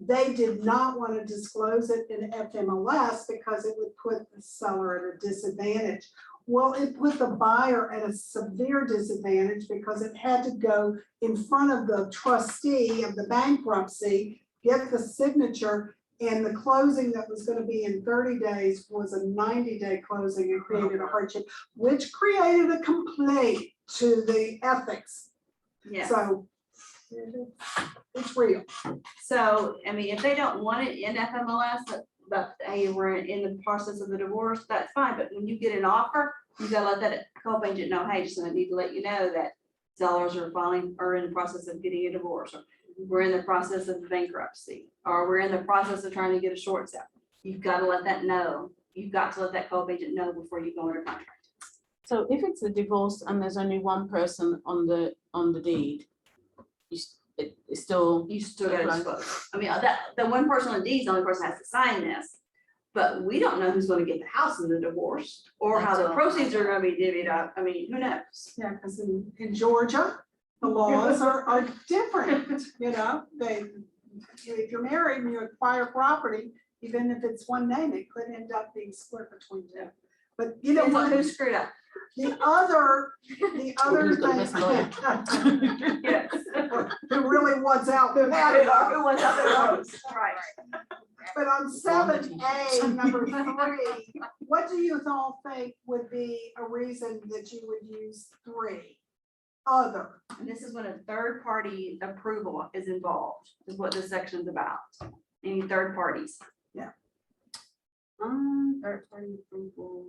they did not want to disclose it in FMLS because it would put the seller at a disadvantage. Well, it put the buyer at a severe disadvantage because it had to go in front of the trustee of the bankruptcy, get the signature, and the closing that was going to be in 30 days was a 90-day closing and created a hardship, which created a complaint to the ethics. Yeah. So it's real. So, I mean, if they don't want it in FMLS, but hey, we're in the process of the divorce, that's fine, but when you get an offer, you gotta let that co-agent know, hey, just I need to let you know that sellers are in the process of getting a divorce, or we're in the process of bankruptcy, or we're in the process of trying to get a short sale. You've gotta let that know. You've got to let that co-agent know before you go under contract. So if it's a divorce and there's only one person on the deed, it's still. You still gotta disclose. I mean, the one person on the deed is the only person that has to sign this. But we don't know who's gonna get the house in the divorce or how the proceeds are gonna be divvied up. I mean, who knows? Yeah, because in Georgia, the laws are different, you know, if you're married and you acquire property, even if it's one name, it could end up being split between two. But you know what, Who screwed up? the other Who's got the best lawyer? thing. Yes. Who really wants out the Who wants out there most? Right. But on 7A, number 3, what do you all think would be a reason that you would use 3? Other. And this is when a third party approval is involved, is what this section's about. Any third parties. Yeah. Third party approval.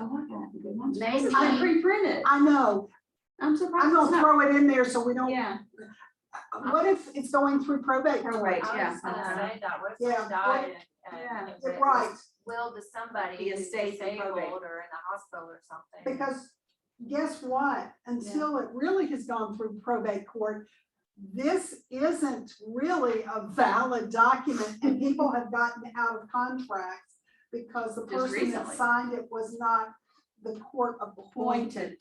Oh, I got a good one. Maybe. This is not pre-printed. I know, I'm surprised. I'm it's gonna not- throw it in there so we don't. Yeah, What if it's going through probate? Probate. I Yeah. was gonna say that, what if Yeah. someone died Yeah. and it You're was right, willed to somebody The who's estate's in probate. disabled or in the hospital or something? because guess what? Until it really has gone through probate court, this isn't really a valid document and people have gotten out of contracts because the Just person that recently. signed it was not the court appointed.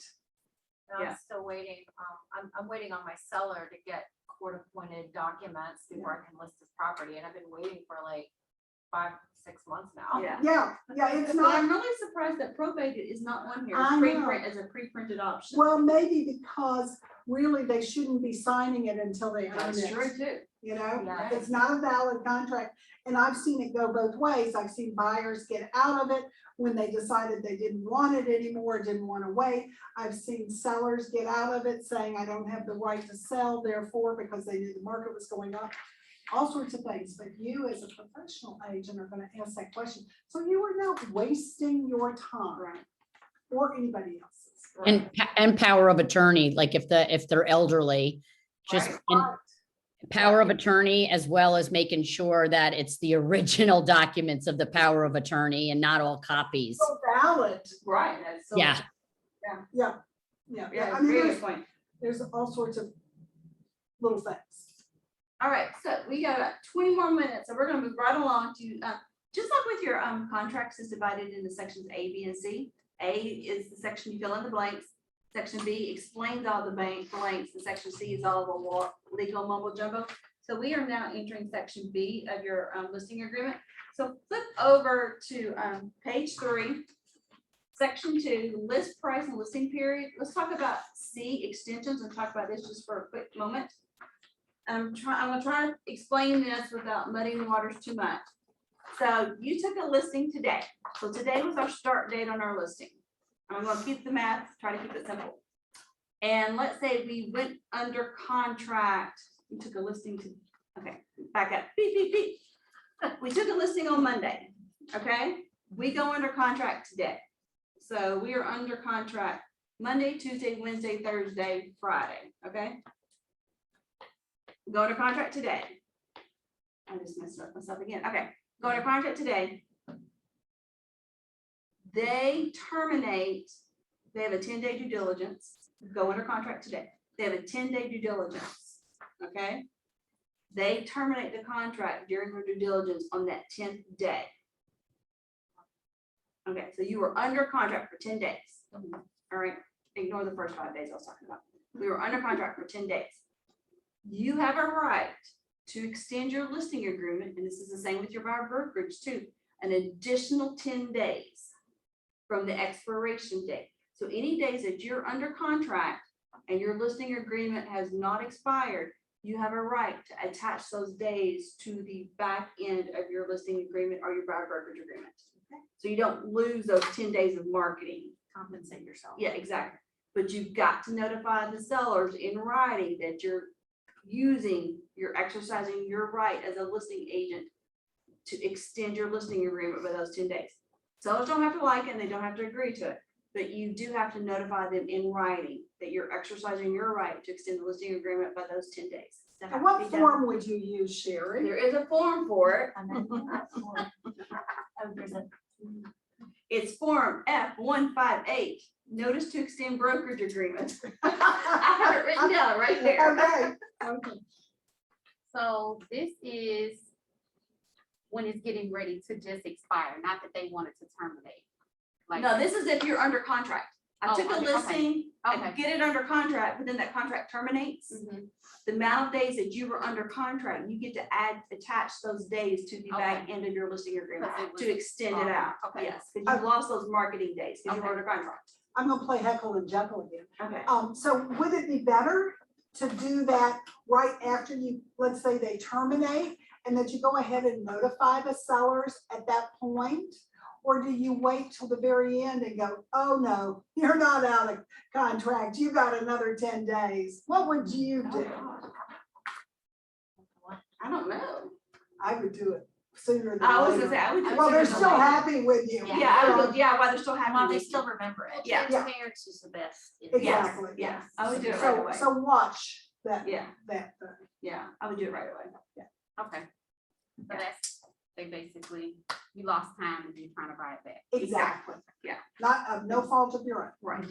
I'm Yeah. still waiting, I'm waiting on my seller to get court-appointed documents before I can list his property, and I've been waiting for like 5-6 months now. yeah. Yeah, it's But I'm not, really surprised that probate is not on here. I know. Pre-print as a pre-printed option. well, maybe because really they shouldn't be signing it until they own That's true it, too. you know? Yeah. It's not a valid contract, and I've seen it go both ways. I've seen buyers get out of it when they decided they didn't want it anymore, didn't want to wait. I've seen sellers get out of it saying, I don't have the right to sell therefore, because they knew the market was going up. All sorts of things, but you as a professional agent are gonna ask that question. So you are not wasting your time, Right. or anybody else's. And power of attorney, like if they're elderly, just Right. and power of attorney, as well as making sure that it's the original documents of the power of attorney and not all copies. So valid, Right. That's so- Yeah. yeah. Yeah, I mean, very there's, good point. there's all sorts of little things. All right, so we got about 20 more minutes, so we're gonna move right along to, just like with your contracts is divided into sections A, B, and C. A is the section you fill in the blanks. Section B explains all the blanks, and section C is all the legal mumbo jumbo. So we are now entering section B of your listing agreement. So flip over to page 3, section 2, list price and listing period. Let's talk about C, extensions, and talk about this just for a quick moment. I'm gonna try to explain this without muddying the waters too much. So you took a listing today. So today was our start date on our listing. I'm gonna keep the math, try to keep it simple. And let's say we went under contract we took a listing to, okay, back up, beep, beep, beep. We took a listing on Monday, okay? We go under contract today. So we are under contract Monday, Tuesday, Wednesday, Thursday, Friday, okay? Go under contract today. I just messed up myself again. Okay, go under contract today. They terminate, they have a 10-day due diligence, go under contract today. They have a 10-day due diligence, okay? They terminate the contract during their due diligence on that 10th day. Okay, so you were under contract for 10 days. All right, ignore the first 5 days I was talking about. We were under contract for 10 days. You have a right to extend your listing agreement, and this is the same with your buyer brokerage too, an additional 10 days from the expiration date. So any days that you're under contract and your listing agreement has not expired, you have a right to attach those days to the back end of your listing agreement or your buyer brokerage agreement. So you don't lose those 10 days of marketing. Compensate yourself. Yeah, exactly. But you've got to notify the sellers in writing that you're exercising your right as a listing agent to extend your listing agreement by those 10 days. Sellers don't have to like it and they don't have to agree to it, but you do have to notify them in writing that you're exercising your right to extend the listing agreement by those 10 days. That has And to what be done. form would you use, Sherry? There is a form for it. Oh, there's a, It's form F158, notice to extend brokerage agreement. I have it written down right there. Okay, okay. So this is when it's getting ready to just expire, not that they wanted to terminate. Like, No, this is if you're under contract. I Oh, took a okay, okay. listing, I Okay. get it under contract, but then that contract terminates. Mhm. The amount of days that you were under contract, you get to attach those days to the back Okay. end of your listing agreement Because it was to extend it out. Okay. Yes, because you lost those marketing days because you were Okay. under contract. I'm gonna play heckle and jekyll again. Okay. So would it be better to do that right after you, let's say they terminate, and that you go ahead and notify the sellers at that point? Or do you wait till the very end and go, oh no, you're not out of contract, you got another 10 days? What would you do? I don't know. I would do it sooner than I was gonna later. say, I would do it. Well, they're sooner still than later. happy with you. Yeah, I would, yeah, while they're still happy. while they with still you. remember it. Yeah. Transparency is the best. Exactly. Yes, I would do it right So, away. so watch that, Yeah, that. yeah, I would do it right away. Okay. So that's, they basically, you lost time and you're trying to buy it back. Exactly. Yeah. Not of no fault of your own. Right.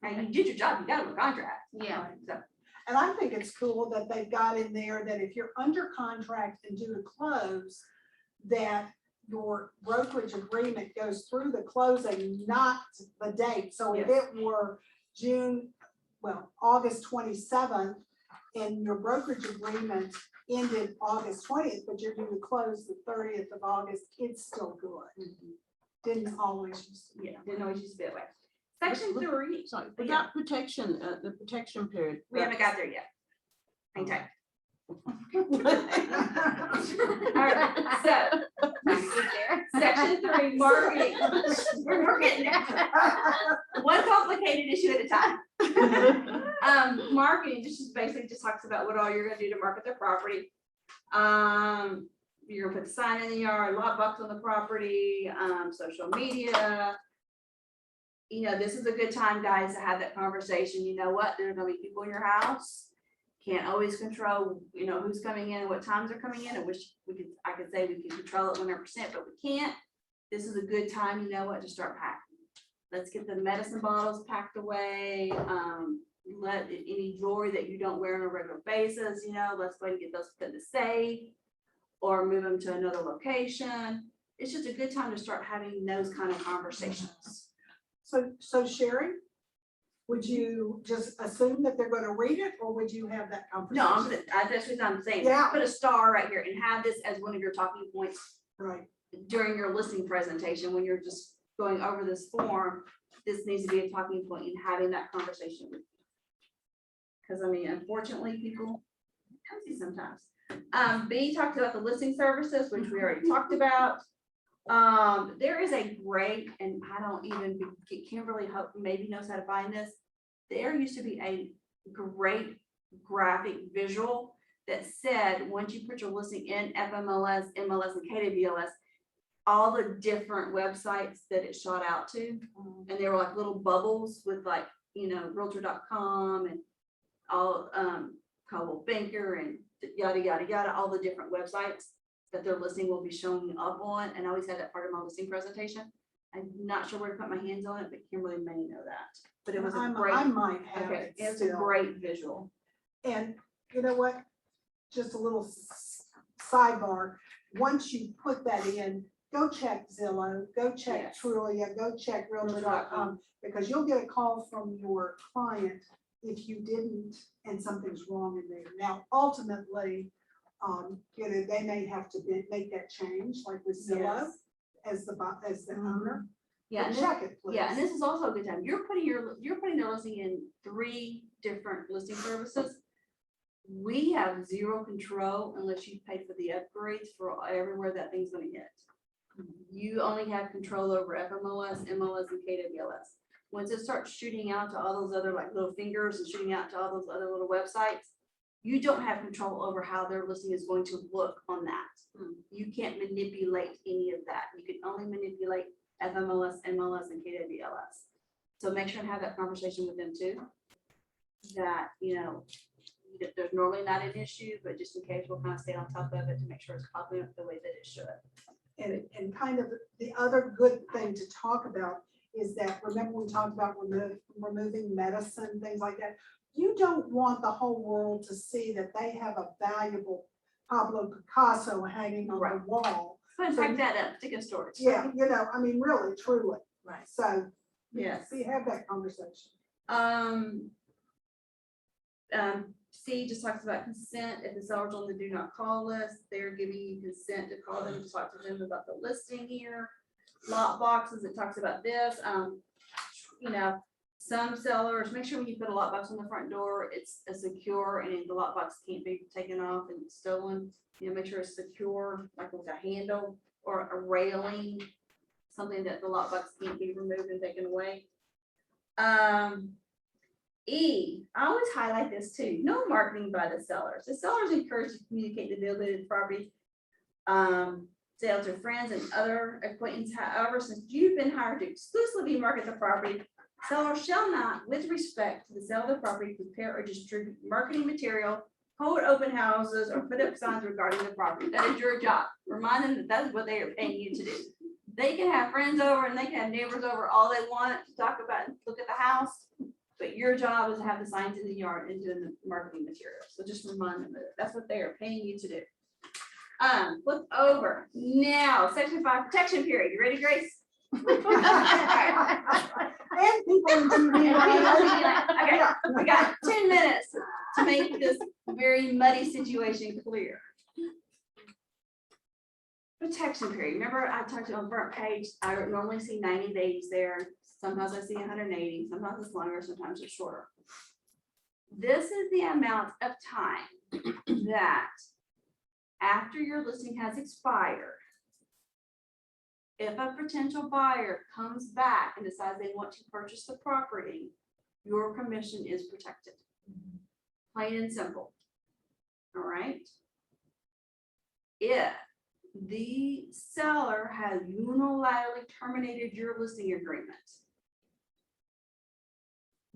And you did your job, you got them a contract. Yeah. Right. So, And I think it's cool that they've got in there that if you're under contract and due to close, that your brokerage agreement goes through the closing, not the date. So if it were August 27th, and your brokerage agreement ended August 20th, but you're due to close the 30th of August, it's still good. Didn't always used to be. yeah, didn't always use it that way. Section 3, Sorry, but Yeah. that protection, the protection period. we haven't got there yet. Hang tight. All All right, so Trying to get there. section 3, marketing. We're getting there. One complicated issue at a time. Marketing just basically just talks about what all you're gonna do to market their property. You're gonna put the sign in the yard, lot box on the property, social media. You know, this is a good time, guys, to have that conversation. You know what? There are gonna be people in your house. Can't always control, you know, who's coming in, what times they're coming in. I wish I could say we can control it 100%, but we can't. This is a good time, you know what, to start packing. Let's get the medicine bottles packed away. Let any jewelry that you don't wear on a regular basis, you know, let's go ahead and get those put in the safe or move them to another location. It's just a good time to start having those kind of conversations. So Sherry, would you just assume that they're gonna read it, or would you have that No, conversation? that's what I'm saying. Yeah. Put a star right here and have this as one of your talking points Right, during your listing presentation, when you're just going over this form. This needs to be a talking point in having that conversation with you. Because I mean, unfortunately, people cozy sometimes. B talked about the listing services, which we already talked about. There is a great, and I don't even, Kimberly hope maybe knows how to find this. There used to be a great graphic visual that said, once you put your listing in FMLS, MLS, and KWLS, all the different websites that it shot out to. And they were like little bubbles with like, realtor.com and all, Coldwell Banker and yada, yada, yada, all the different websites that their listing will be showing up on. And I always had that part of my listing presentation. I'm not sure where to put my hands on it, but Kimberly may know that. But it was a I great, might have okay, it it's a still. great visual. And you know what? Just a little sidebar. Once you put that in, go check Zillow, go check Yes. Trulia, go check Realtor.com, because you'll get a call from your client if you didn't and something's wrong in there. Now, ultimately, they may have to make that change, like with Zillow Yes. as the owner. Yeah, But and check it, please. yeah, and this is also a good time. You're putting their listing in 3 different listing services. We have zero control unless you pay for the upgrades for everywhere that thing's gonna hit. You only have control over FMLS, MLS, and KWLS. Once it starts shooting out to all those other like little fingers and shooting out to all those other little websites, you don't have control over how their listing is going to look on that. You can't manipulate any of that. You can only manipulate FMLS, MLS, and KWLS. So make sure and have that conversation with them too. That, that there's normally not an issue, but just in case, we'll kind of stay on top of it to make sure it's popping up the way that it should. And kind of the other good thing to talk about is that, remember we talked about removing medicine, things like that. You don't want the whole world to see that they have a valuable Pablo Picasso hanging on the Right. wall. Go ahead and pack that up, stick in storage. Yeah, really, truly. Right. So, Yes. we have that conversation. C just talks about consent. If the seller's on the do not call list, they're giving you consent to call them to talk to them about the listing here. Lot boxes, it talks about this. Some sellers, make sure when you put a lot box on the front door, it's a secure and the lot box can't be taken off and stolen. Make sure it's secure, like with a handle or a railing, something that the lot box can't be removed and taken away. E, I always highlight this too, no marketing by the sellers. The sellers encouraged to communicate the availability of the property, sale to friends and other acquaintances. However, since you've been hired to exclusively market the property, sellers shall not, with respect to the sale of the property, prepare or distribute marketing material, hold open houses, or put up signs regarding the property. That is your job. Remind them that that's what they are paying you to do. They can have friends over and they can have neighbors over all they want to talk about and look at the house. But your job is to have the signs in the yard and doing the marketing material. So just remind them that that's what they are paying you to do. Flip over. Now, section 5, protection period. You ready, Grace? And people in TV. Okay, we got 10 minutes to make this very muddy situation clear. Protection period. Remember, I talked to you on the front page. I normally see 90 days there. Sometimes I see 180, sometimes it's longer, sometimes it's shorter. This is the amount of time that after your listing has expired, if a potential buyer comes back and decides they want to purchase the property, your commission is protected. Plain and simple. All right. If the seller has unilaterally terminated your listing agreement,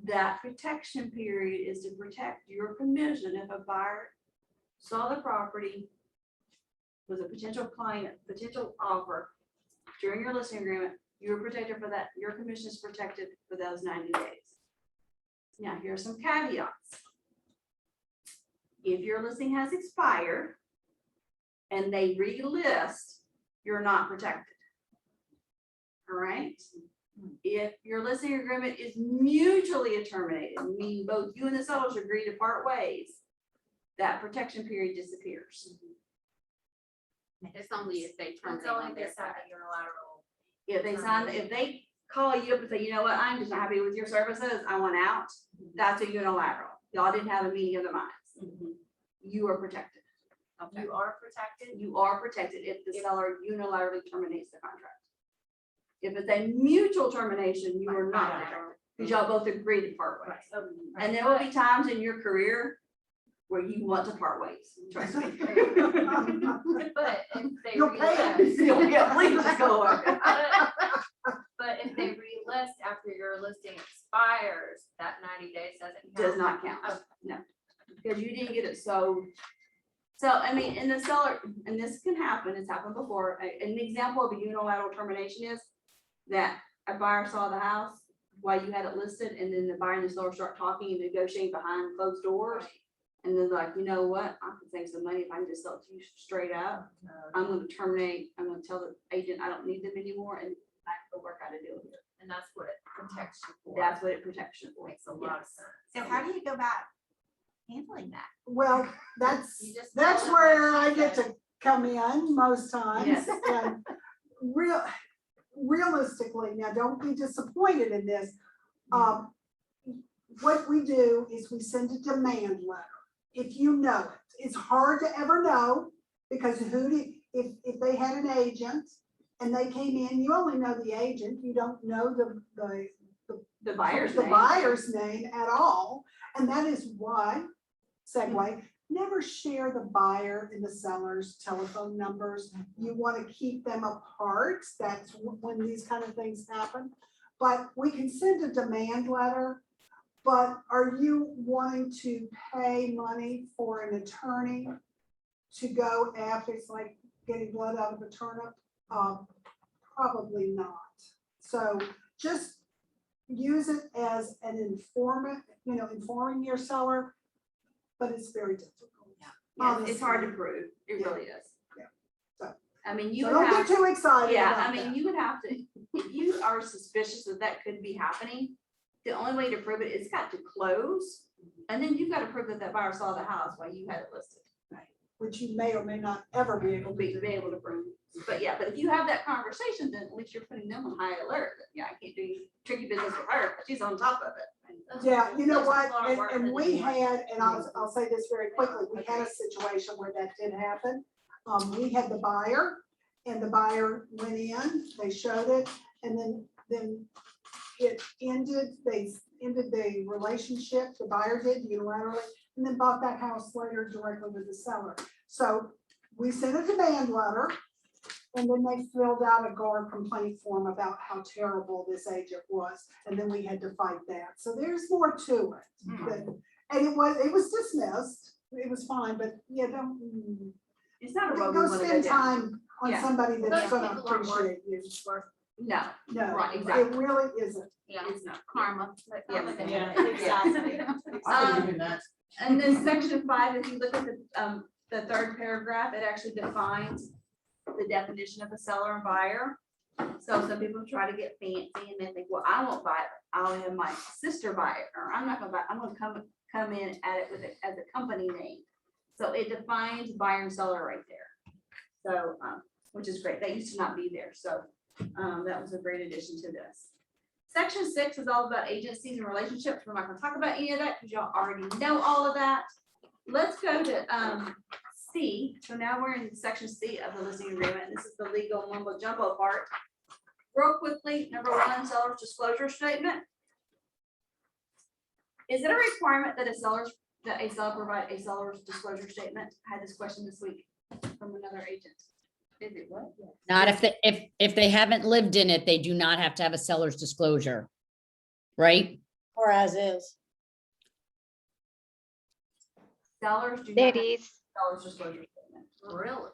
that protection period is to protect your commission. If a buyer saw the property, was a potential client, potential offer during your listing agreement, you're protected for that. Your commission is protected for those 90 days. Now, here are some caveats. If your listing has expired and they relist, you're not protected. All right. If your listing agreement is mutually terminated, meaning both you and the sellers agree to part ways, that protection period disappears. It's only if they It's terminate only on if their they sign side. a unilateral. If they sign, if they call you up and say, you know what, I'm just not happy with your services, I want out, that's a unilateral. Y'all didn't have a meeting of the minds. You are protected. You are protected. You are protected if the seller unilaterally terminates the contract. If it's a mutual termination, you are not protected, because y'all both agree to part ways. And there will be times in your career where you want to part ways, trust me. But if they You'll pay relist, You'll get, please just go away. but if they relist after your listing expires, that 90 days doesn't count. Does not count, no, because you didn't get it sold. So, I mean, in the seller, and this can happen, it's happened before, an example of a unilateral termination is that a buyer saw the house while you had it listed, and then the buyer and the seller start talking and negotiating behind closed doors. And then like, you know what, I can save some money if I can just sell it to you straight up. I'm gonna terminate, I'm gonna tell the agent I don't need them anymore, and I can work out a deal here. And that's what it protects you for. That's what it protects you for. Makes a lot of sense. So how do you go about handling that? Well, that's You just that's tell them where what I she get said. to come in most times. Yes. And realistically, now don't be disappointed in this. What we do is we send a demand letter. If you know it, it's hard to ever know because if they had an agent and they came in, you only know the agent, you don't know The buyer's the name. buyer's name at all. And that is why, segue, never share the buyer and the seller's telephone numbers. You want to keep them apart. That's when these kind of things happen. But we can send a demand letter. But are you wanting to pay money for an attorney to go after, it's like getting blood out of a turnip? Probably not. So just use it as an informant, informing your seller, but it's very difficult. Yeah, it's hard to prove. It really is. Yeah. So- I mean, you So would don't have, get too excited yeah, about I mean, that. you would have to, if you are suspicious that that could be happening, the only way to prove it is got to close. And then you've got to prove that that buyer saw the house while you had it listed. Which you may or may not ever be able to Be do. able to prove. But yeah, but if you have that conversation, then at least you're putting them on high alert. That, yeah, I can't do tricky business with her, but she's on top of it. Yeah, you know Those what, people are worth and it we anyway. had, and I'll say this very quickly, we had a situation where that did happen. We had the buyer, and the buyer went in, they showed it, and then it ended, they ended the relationship, the buyer did unilaterally, and then bought that house later directly with the seller. So we sent a demand letter, and then they filled out a guard complaint form about how terrible this agent was, and then we had to fight that. So there's more to it. And it was dismissed, it was fine, but yeah, don't. It's not a road we Go want to go spend down. time on Yeah. somebody that's Those gonna people are worth appreciate you. No, No, Right, it exactly. really isn't. Yeah, it's not. karma. But Yeah. I'm looking Yeah, at it. exactly. And then section 5, if you look at the third paragraph, it actually defines the definition of a seller and buyer. So some people try to get fancy and they think, well, I won't buy it, I'll have my sister buy it, or I'm not gonna buy it, I'm gonna come in at it with it as a company name. So it defines buyer and seller right there. So, which is great, that used to not be there, so that was a great addition to this. Section 6 is all about agencies and relationships. We're not gonna talk about any of that because y'all already know all of that. Let's go to C. So now we're in section C of the listing agreement. This is the legal mumbo jumbo part. Real quickly, number 1, seller's disclosure statement. Is it a requirement that a seller provide a seller's disclosure statement? I had this question this week from another agent. Is it what? Not if they haven't lived in it, they do not have to have a seller's disclosure. Right? Or as is. Sellers do not There have is, seller's disclosure statement. Really?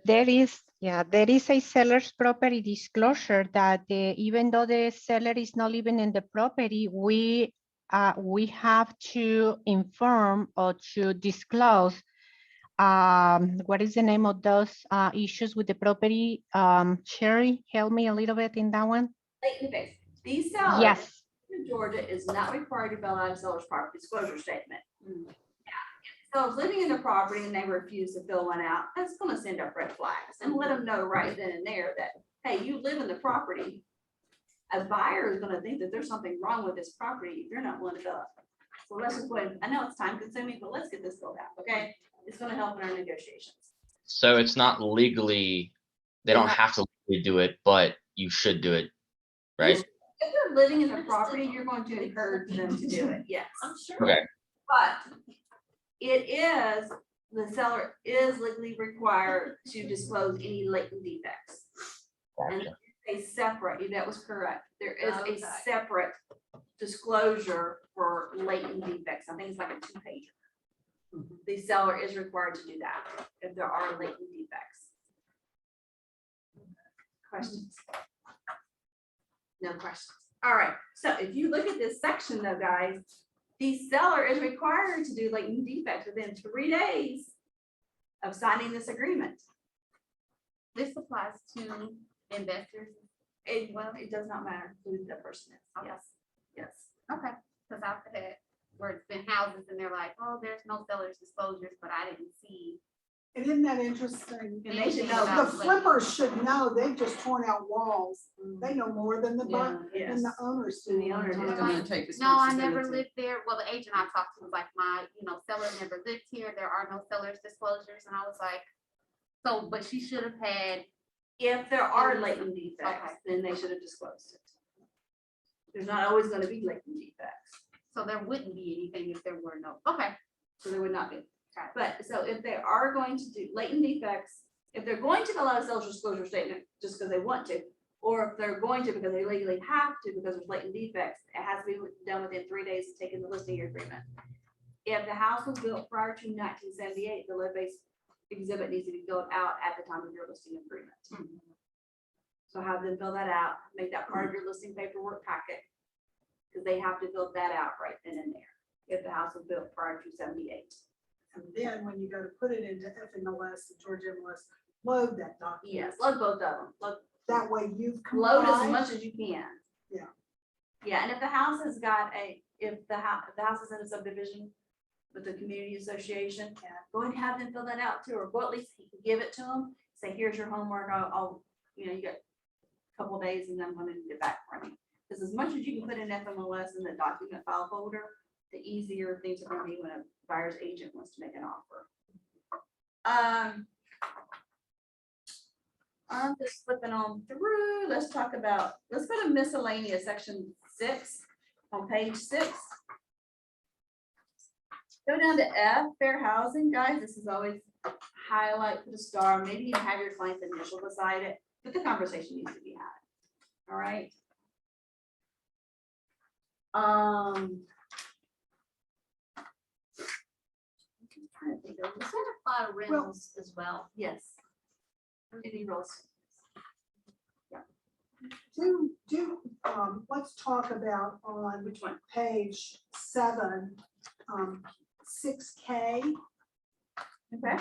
there is a seller's property disclosure that even though the seller is not living in the property, we have to inform or to disclose what is the name of those issues with the property? Sherry, help me a little bit in that one. Latent base. These sellers Yes, in Georgia is not required to fill out a seller's property disclosure statement. Yeah. So if living in the property and they refuse to fill one out, that's gonna send up red flags and let them know right then and there that, hey, you live in the property. A buyer is gonna think that there's something wrong with this property if you're not willing to fill it. So let's just wait. I know it's time consuming, but let's get this filled out, okay? It's gonna help in our negotiations. So it's not legally, they don't have to legally do it, but you should do it, right? If they're living in the property, you're going to encourage them to do it, yes. I'm sure. Okay. But The seller is legally required to disclose any latent defects. And Gotcha. a separate, that was correct. There is Okay. a separate disclosure for latent defects. I think it's like a 2-pager. The seller is required to do that if there are latent defects. Questions? No questions. All right. So if you look at this section though, guys, the seller is required to do latent defects within 3 days of signing this agreement. This applies to investors. Well, it does not matter who the person is. Yes, yes. Okay, because I've had where it's been houses and they're like, oh, there's no seller's disclosures, but I didn't see. And isn't that interesting? And they should know. The flippers should know, they've just torn out walls. They know more than the, Yes. than the owners do. And the owner I'm did. like, no, I never lived there. Well, the agent I talked to was like, my, seller never lived here. There are no seller's disclosures. And I was like, so, but she should have had. If there are latent defects, Okay. then they should have disclosed it. There's not always going to be latent defects, So there wouldn't be anything if there were no, okay. so there would not be. Got it. But so if they are going to do latent defects, if they're going to fill out a seller's disclosure statement just because they want to, or if they're going to because they legally have to because there's latent defects, it has to be done within 3 days of taking the listing agreement. If the house was built prior to 1978, the lead-based exhibit needs to be filled out at the time of your listing agreement. So have them fill that out, make that part of your listing paperwork packet, because they have to fill that out right then and there, if the house was built prior to 78. And then when you go to put it into FMLS and Georgia MLS, load that document. Yes, load both of them, That way you've load as complied. much as you can. Yeah. Yeah, and if the house has got if the house is in a subdivision with the community association, go and have them fill that out too, or go at least give it to them, say, here's your homework, I'll you got a couple days and then I'm gonna get back from you. Because as much as you can put in FMLS in the document file folder, the easier things are gonna be when a buyer's agent wants to make an offer. I'm just flipping on through. Let's go to miscellaneous, section 6 on page 6. Go down to F, fair housing, guys. This is always highlight, put a star, maybe you have your client's initial beside it, but the conversation needs to be had. All right. Trying to think of, does that apply to rentals as well? Yes. Any rules? Let's talk about on Which one? page 7, 6K. Okay.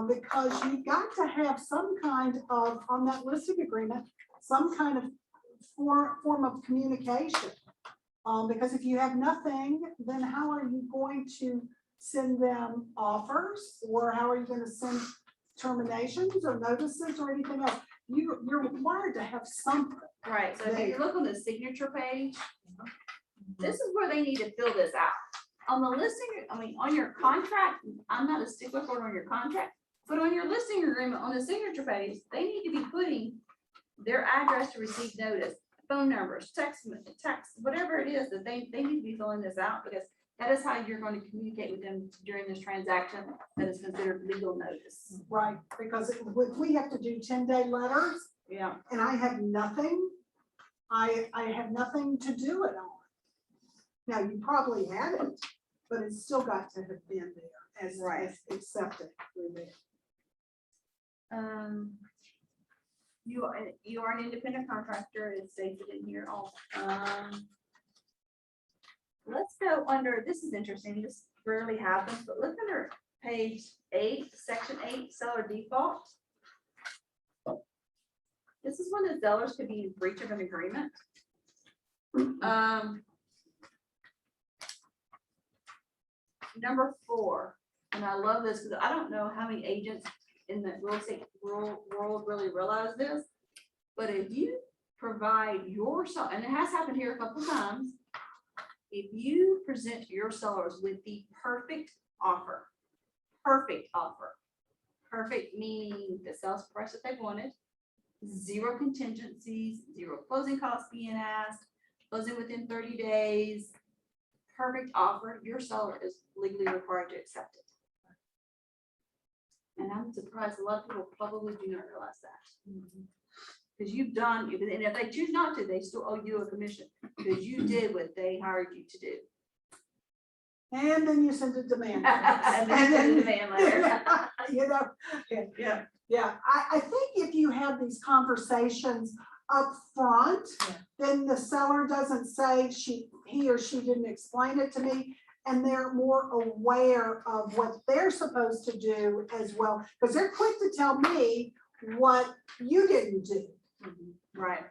Because you got to have some kind of, on that listing agreement, some kind of form of communication. Because if you have nothing, then how are you going to send them offers? Or how are you going to send terminations or notices or anything else? You're required to have something. Right, so if you look on the signature page, this is where they need to fill this out. On the listing, on your contract, I'm not a stickler for it on your contract, but on your listing agreement, on the signature page, they need to be putting their address to receive notice, phone numbers, text, whatever it is that they need to be filling this out, because that is how you're going to communicate with them during this transaction that is considered legal notice. Right, because if we have to do 10-day letters Yeah. and I have nothing, I have nothing to do it on. Now, you probably had it, but it's still got to have been there as accepted through there. You are an independent contractor, it states it in here all. Let's go under, this is interesting, this rarely happens, but look under page 8, section 8, seller default. This is when the sellers could be in breach of an agreement. Number 4, and I love this because I don't know how many agents in the real estate world really realize this, but if you provide your seller, and it has happened here a couple times, if you present your sellers with the perfect offer, perfect meaning the sales price that they wanted, 0 contingencies, 0 closing costs being asked, closing within 30 days, perfect offer, your seller is legally required to accept it. And I'm surprised a lot of people probably do not realize that. Because you've done, and if they choose not to, they still owe you a commission, because you did what they hired you to do. And then you send a demand. And then send a demand letter. You know, yeah, I think if you have these conversations up front, then the seller doesn't say he or she didn't explain it to me, and they're more aware of what they're supposed to do as well, because they're quick to tell me what you didn't do. Right.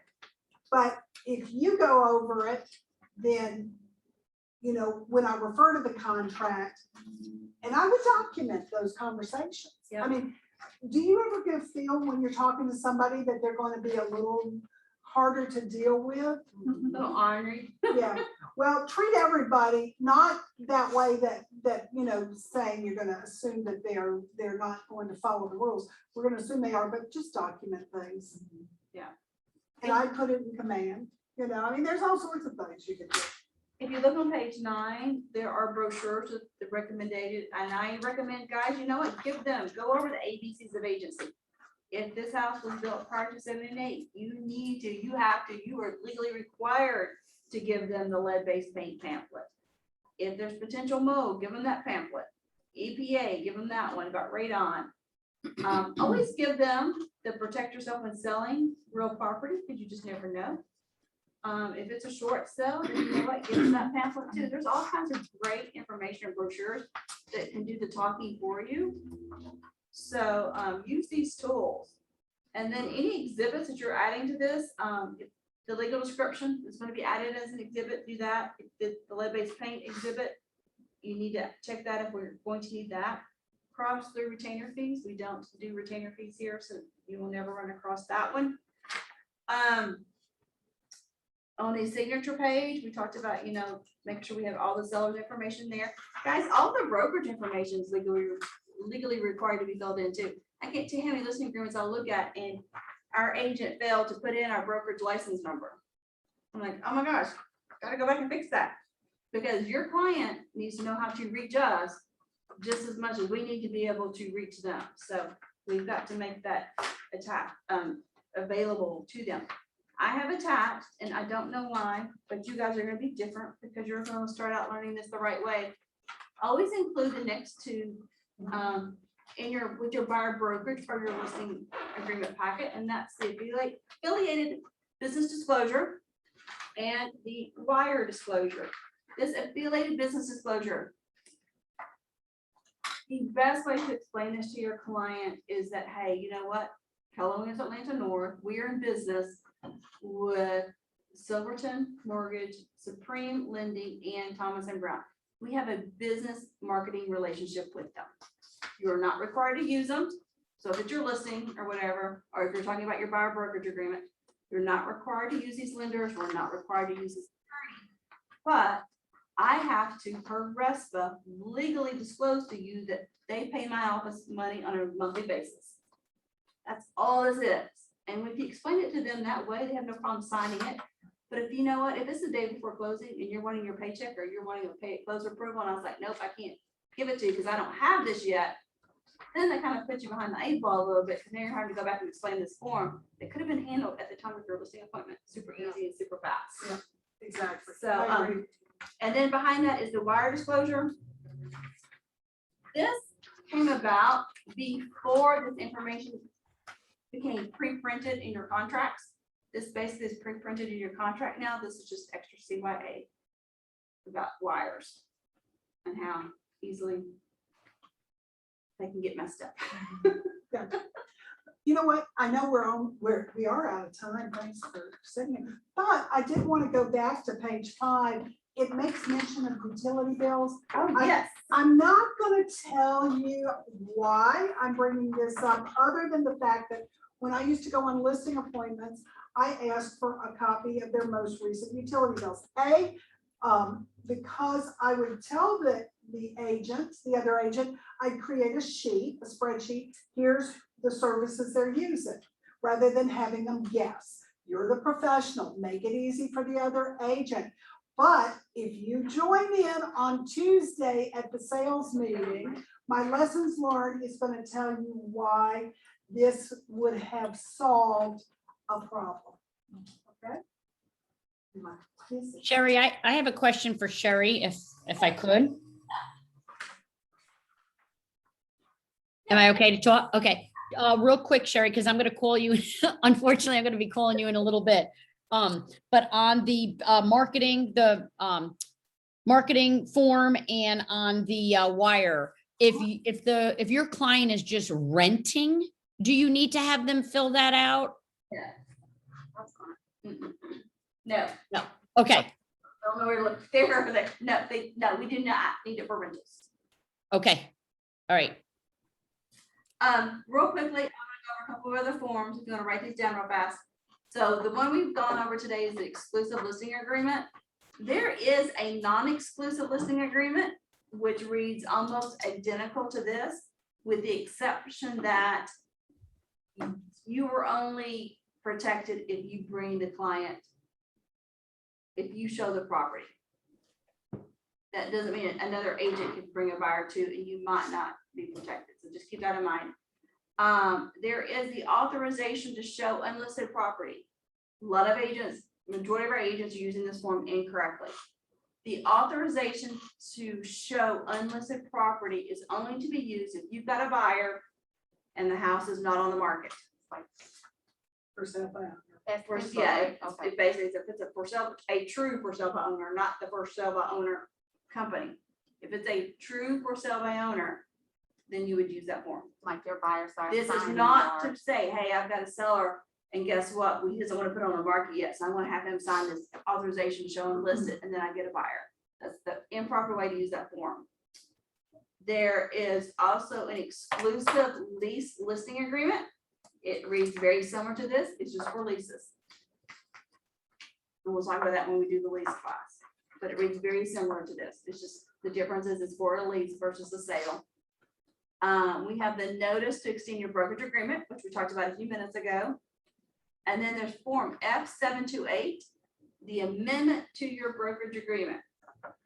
But if you go over it, then, you know, when I refer to the contract, and I would document those conversations. Yeah. I mean, do you ever get a feel when you're talking to somebody that they're going to be a little harder to deal with? A little ornery. Yeah, well, treat everybody not that way that, you know, saying you're gonna assume that they're not going to follow the rules. We're gonna assume they are, but just document things. Yeah. And I put it in command, you know, I mean, there's all sorts of things you can do. If you look on page 9, there are brochures with the recommended, and I recommend, guys, you know what, give them, go over the ABCs of agency. If this house was built prior to 78, you are legally required to give them the lead-based paint pamphlet. If there's potential mold, give them that pamphlet. EPA, give them that one, got radon. Always give them the protect yourself when selling real property, because you just never know. If it's a short sale, then you know what, give them that pamphlet too. There's all kinds of great information and brochures that can do the talking for you. So use these tools. And then any exhibits that you're adding to this, if the legal description is going to be added as an exhibit, do that. If the lead-based paint exhibit, you need to check that if we're going to need that. Cross through retainer fees. We don't do retainer fees here, so you will never run across that one. On the signature page, we talked about, you know, making sure we have all the seller's information there. Guys, all the brokerage information is legally required to be filled in too. I can't tell you how many listening agreements I'll look at and our agent failed to put in our brokerage license number. I'm like, oh my gosh, gotta go back and fix that. Because your client needs to know how to reach us just as much as we need to be able to reach them. So we've got to make that available to them. I have attached, and I don't know why, but you guys are gonna be different because you're gonna start out learning this the right way. Always include the next two with your buyer brokerage or your listing agreement packet, and that's the affiliated business disclosure and the wire disclosure. This affiliated business disclosure. The best way to explain this to your client is that, hey, you know what? Hello, it's Atlanta North. We are in business with Silverton Mortgage, Supreme Lending, and Thomas & Brown. We have a business marketing relationship with them. You're not required to use them. So if it's your listing or whatever, or if you're talking about your buyer brokerage agreement, you're not required to use these lenders. We're not required to use this attorney. But I have to, per RESPA, legally disclose to you that they pay my office money on a monthly basis. That's all this is. And if you explain it to them that way, they have no problem signing it. But if you know what, if it's the day before closing and you're wanting your paycheck or you're wanting a close approval, and I was like, nope, I can't give it to you because I don't have this yet, then they kind of put you behind the 8 ball a little bit because then you're having to go back and explain this form that could have been handled at the time of your listing appointment, super easy and super fast. Yeah, exactly. So, and then behind that is the wire disclosure. This came about before this information became pre-printed in your contracts. This basically is pre-printed in your contract now. This is just extra CYA about wires and how easily they can get messed up. Yeah. You know what? I know we are out of time. Thanks for saying, but I did want to go back to page 5. It makes mention of utility bills. Oh, yes. I'm not going to tell you why I'm bringing this up, other than the fact that when I used to go on listing appointments, I asked for a copy of their most recent utility bills. Because I would tell the other agent, I'd create a sheet, a spreadsheet. Here's the services they're using, rather than having them guess. You're the professional. Make it easy for the other agent. But if you join in on Tuesday at the sales meeting, my lessons learned is gonna tell you why this would have solved a problem. Okay? Sherry, I have a question for Sherry, if I could. Am I okay to talk? Okay, real quick, Sherry, because I'm gonna call you, unfortunately, I'm gonna be calling you in a little bit. But on the marketing form and on the wire, if your client is just renting, do you need to have them fill that out? Yeah. That's fine. No, Okay, don't know where to look. They're over there. No, we do not need it for rentals. okay, all right. Real quickly, I'm gonna go over a couple of other forms. If you wanna write these down real fast. So the one we've gone over today is the exclusive listing agreement. There is a non-exclusive listing agreement, which reads almost identical to this, with the exception that you were only protected if you bring the client, if you show the property. That doesn't mean another agent can bring a buyer too, and you might not be protected. So just keep that in mind. There is the authorization to show unlisted property. A lot of agents, majority of our agents are using this form incorrectly. The authorization to show unlisted property is only to be used if you've got a buyer and the house is not on the market. For sale by owner. Yeah, it basically, if it's a for sale, a true for sale by owner, not the for sale by owner company. If it's a true for sale by owner, then you would use that form. Like their buyers are. This is not to say, hey, I've got a seller and guess what? He doesn't want to put it on the market yet. So I'm gonna have him sign this authorization showing listed and then I get a buyer. That's the improper way to use that form. There is also an exclusive lease listing agreement. It reads very similar to this. It's just for leases. And we'll talk about that when we do the lease class, but it reads very similar to this. It's just the difference is it's for a lease versus a sale. We have the notice to extend your brokerage agreement, which we talked about a few minutes ago. And then there's form F728, the amendment to your brokerage agreement.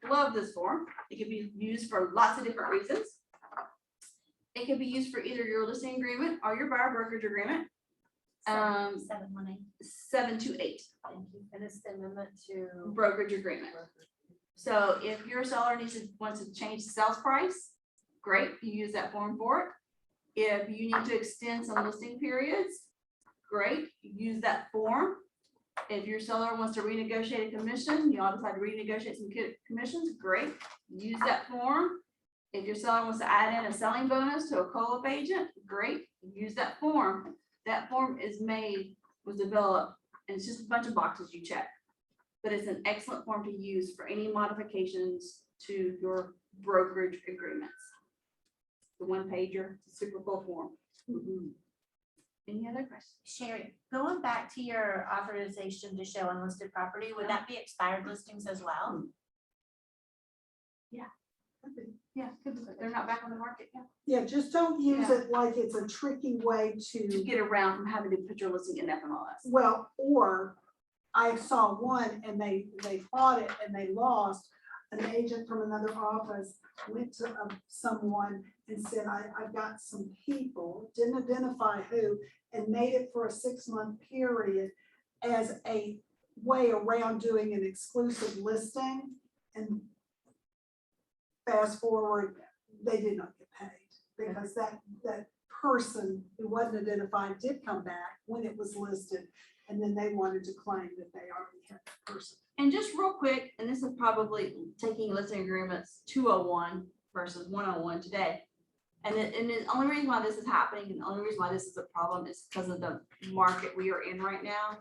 Love this form. It can be used for lots of different reasons. It can be used for either your listing agreement or your buyer brokerage agreement. 718. 728 And it's the amendment to. brokerage agreement. So if your seller wants to change the sales price, great, you use that form for it. If you need to extend some listing periods, great, you use that form. If your seller wants to renegotiate a commission, you all decide to renegotiate some commissions, great, use that form. If your seller wants to add in a selling bonus to a co-op agent, great, use that form. That form was developed, and it's just a bunch of boxes you check. But it's an excellent form to use for any modifications to your brokerage agreements. The one pager, super cool form. Any other questions? Sherry, going back to your authorization to show unlisted property, would that be expired listings as well? Yeah, they're not back on the market, yeah. Yeah, just don't use it like it's a tricky way To to, get around from having to put your listing in FMLS. well, or I saw one and they fought it and they lost. An agent from another office went to someone and said, I've got some people, didn't identify who, and made it for a 6-month period as a way around doing an exclusive listing. And fast forward, they did not get paid because that person who wasn't identified did come back when it was listed. And then they wanted to claim that they already had the person. And just real quick, and this is probably taking listing agreements 201 versus 101 today. And the only reason why this is happening and the only reason why this is a problem is because of the market we are in right now.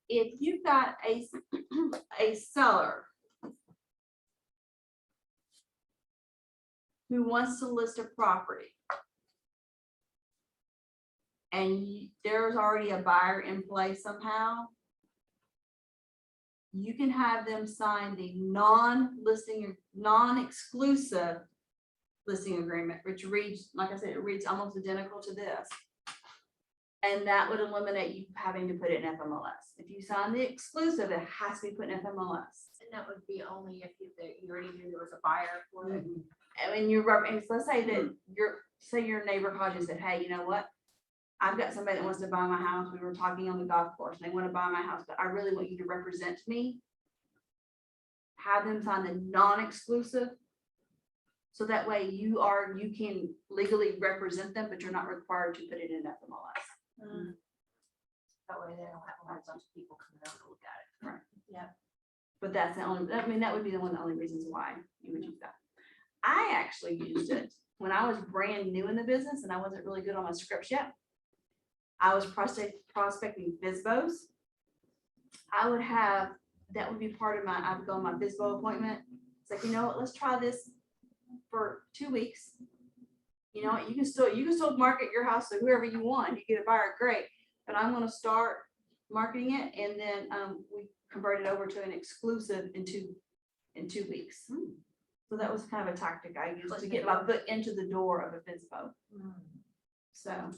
If you've got a seller who wants to list a property and there's already a buyer in place somehow, you can have them sign the non-exclusive listing agreement, which reads, like I said, it reads almost identical to this. And that would eliminate you having to put it in FMLS. If you sign the exclusive, it has to be put in FMLS. And that would be only if you already knew there was a buyer for it. I mean, let's say that your neighbor called you and said, hey, you know what? I've got somebody that wants to buy my house. We were talking on the golf course and they want to buy my house, but I really want you to represent me. Have them sign the non-exclusive. So that way you can legally represent them, but you're not required to put it in FMLS. That way they don't have a bunch of people coming over to look at it. Right. Yeah. But that's the only, I mean, that would be the only reasons why you would use that. I actually used it when I was brand new in the business and I wasn't really good on my scripts yet. I was prospecting FSBOs. I would have, that would be part of I would go on my FSBO appointment. It's like, you know what, let's try this for 2 weeks. You know, you can still market your house to whoever you want. You get a buyer, great. But I'm gonna start marketing it and then we convert it over to an exclusive in 2 weeks. So that was kind of a tactic I used to get my foot into the door of a FSBO. So.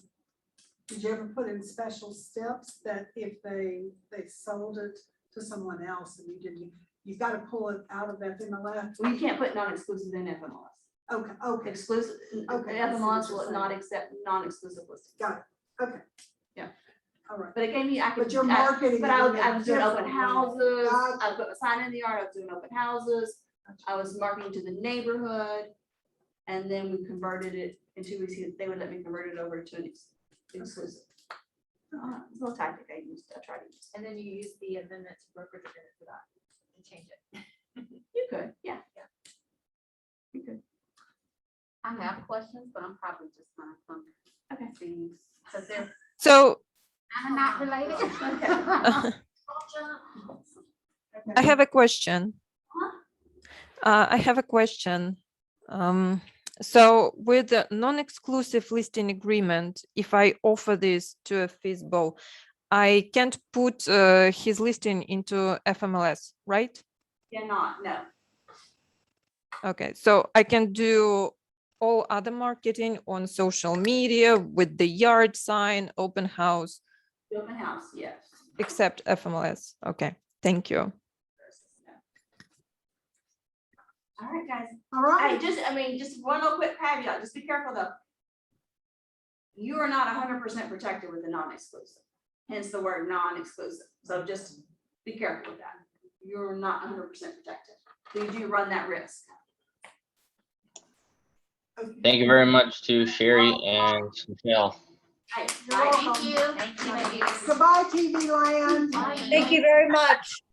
Did you ever put in special steps that if they sold it to someone else and you got to pull it out of FMLS? Well, you can't put non-exclusive in FMLS. Okay. Exclusive, Okay, I see what FMLS you're will saying. not accept non-exclusive listings. Got it. Okay. Yeah. All right. But it gave me, I could. But you're marketing. But it I in a was doing open different way. houses, Gotcha. I put a sign in the yard, I was doing open houses, I was marketing to the neighborhood. And then we converted it in 2 weeks, they would let me convert it over to an exclusive. It's a little tactic I tried to use. And then you use the amendment to brokerage agreement for that, to change it. You could, yeah. You could. I have questions, but I'm probably just gonna come. Okay. Things, because they're So kind of not related. I have a question. I have a question. So with the non-exclusive listing agreement, if I offer this to a FSBO, I can't put his listing into FMLS, right? No. Okay, so I can do all other marketing on social media with the yard sign, open house, The open house, yes. except FMLS. Okay, thank you. All right, guys. All right. Just one little quick caveat, just be careful though. You are not 100% protected with the non-exclusive, hence the word non-exclusive. So just be careful with that. You're not 100% protected. So you do run that risk. Thank you very much to Sherry and Michelle. Hey, You're bye. welcome. Thank you. Goodbye, TV land. Thank you very much.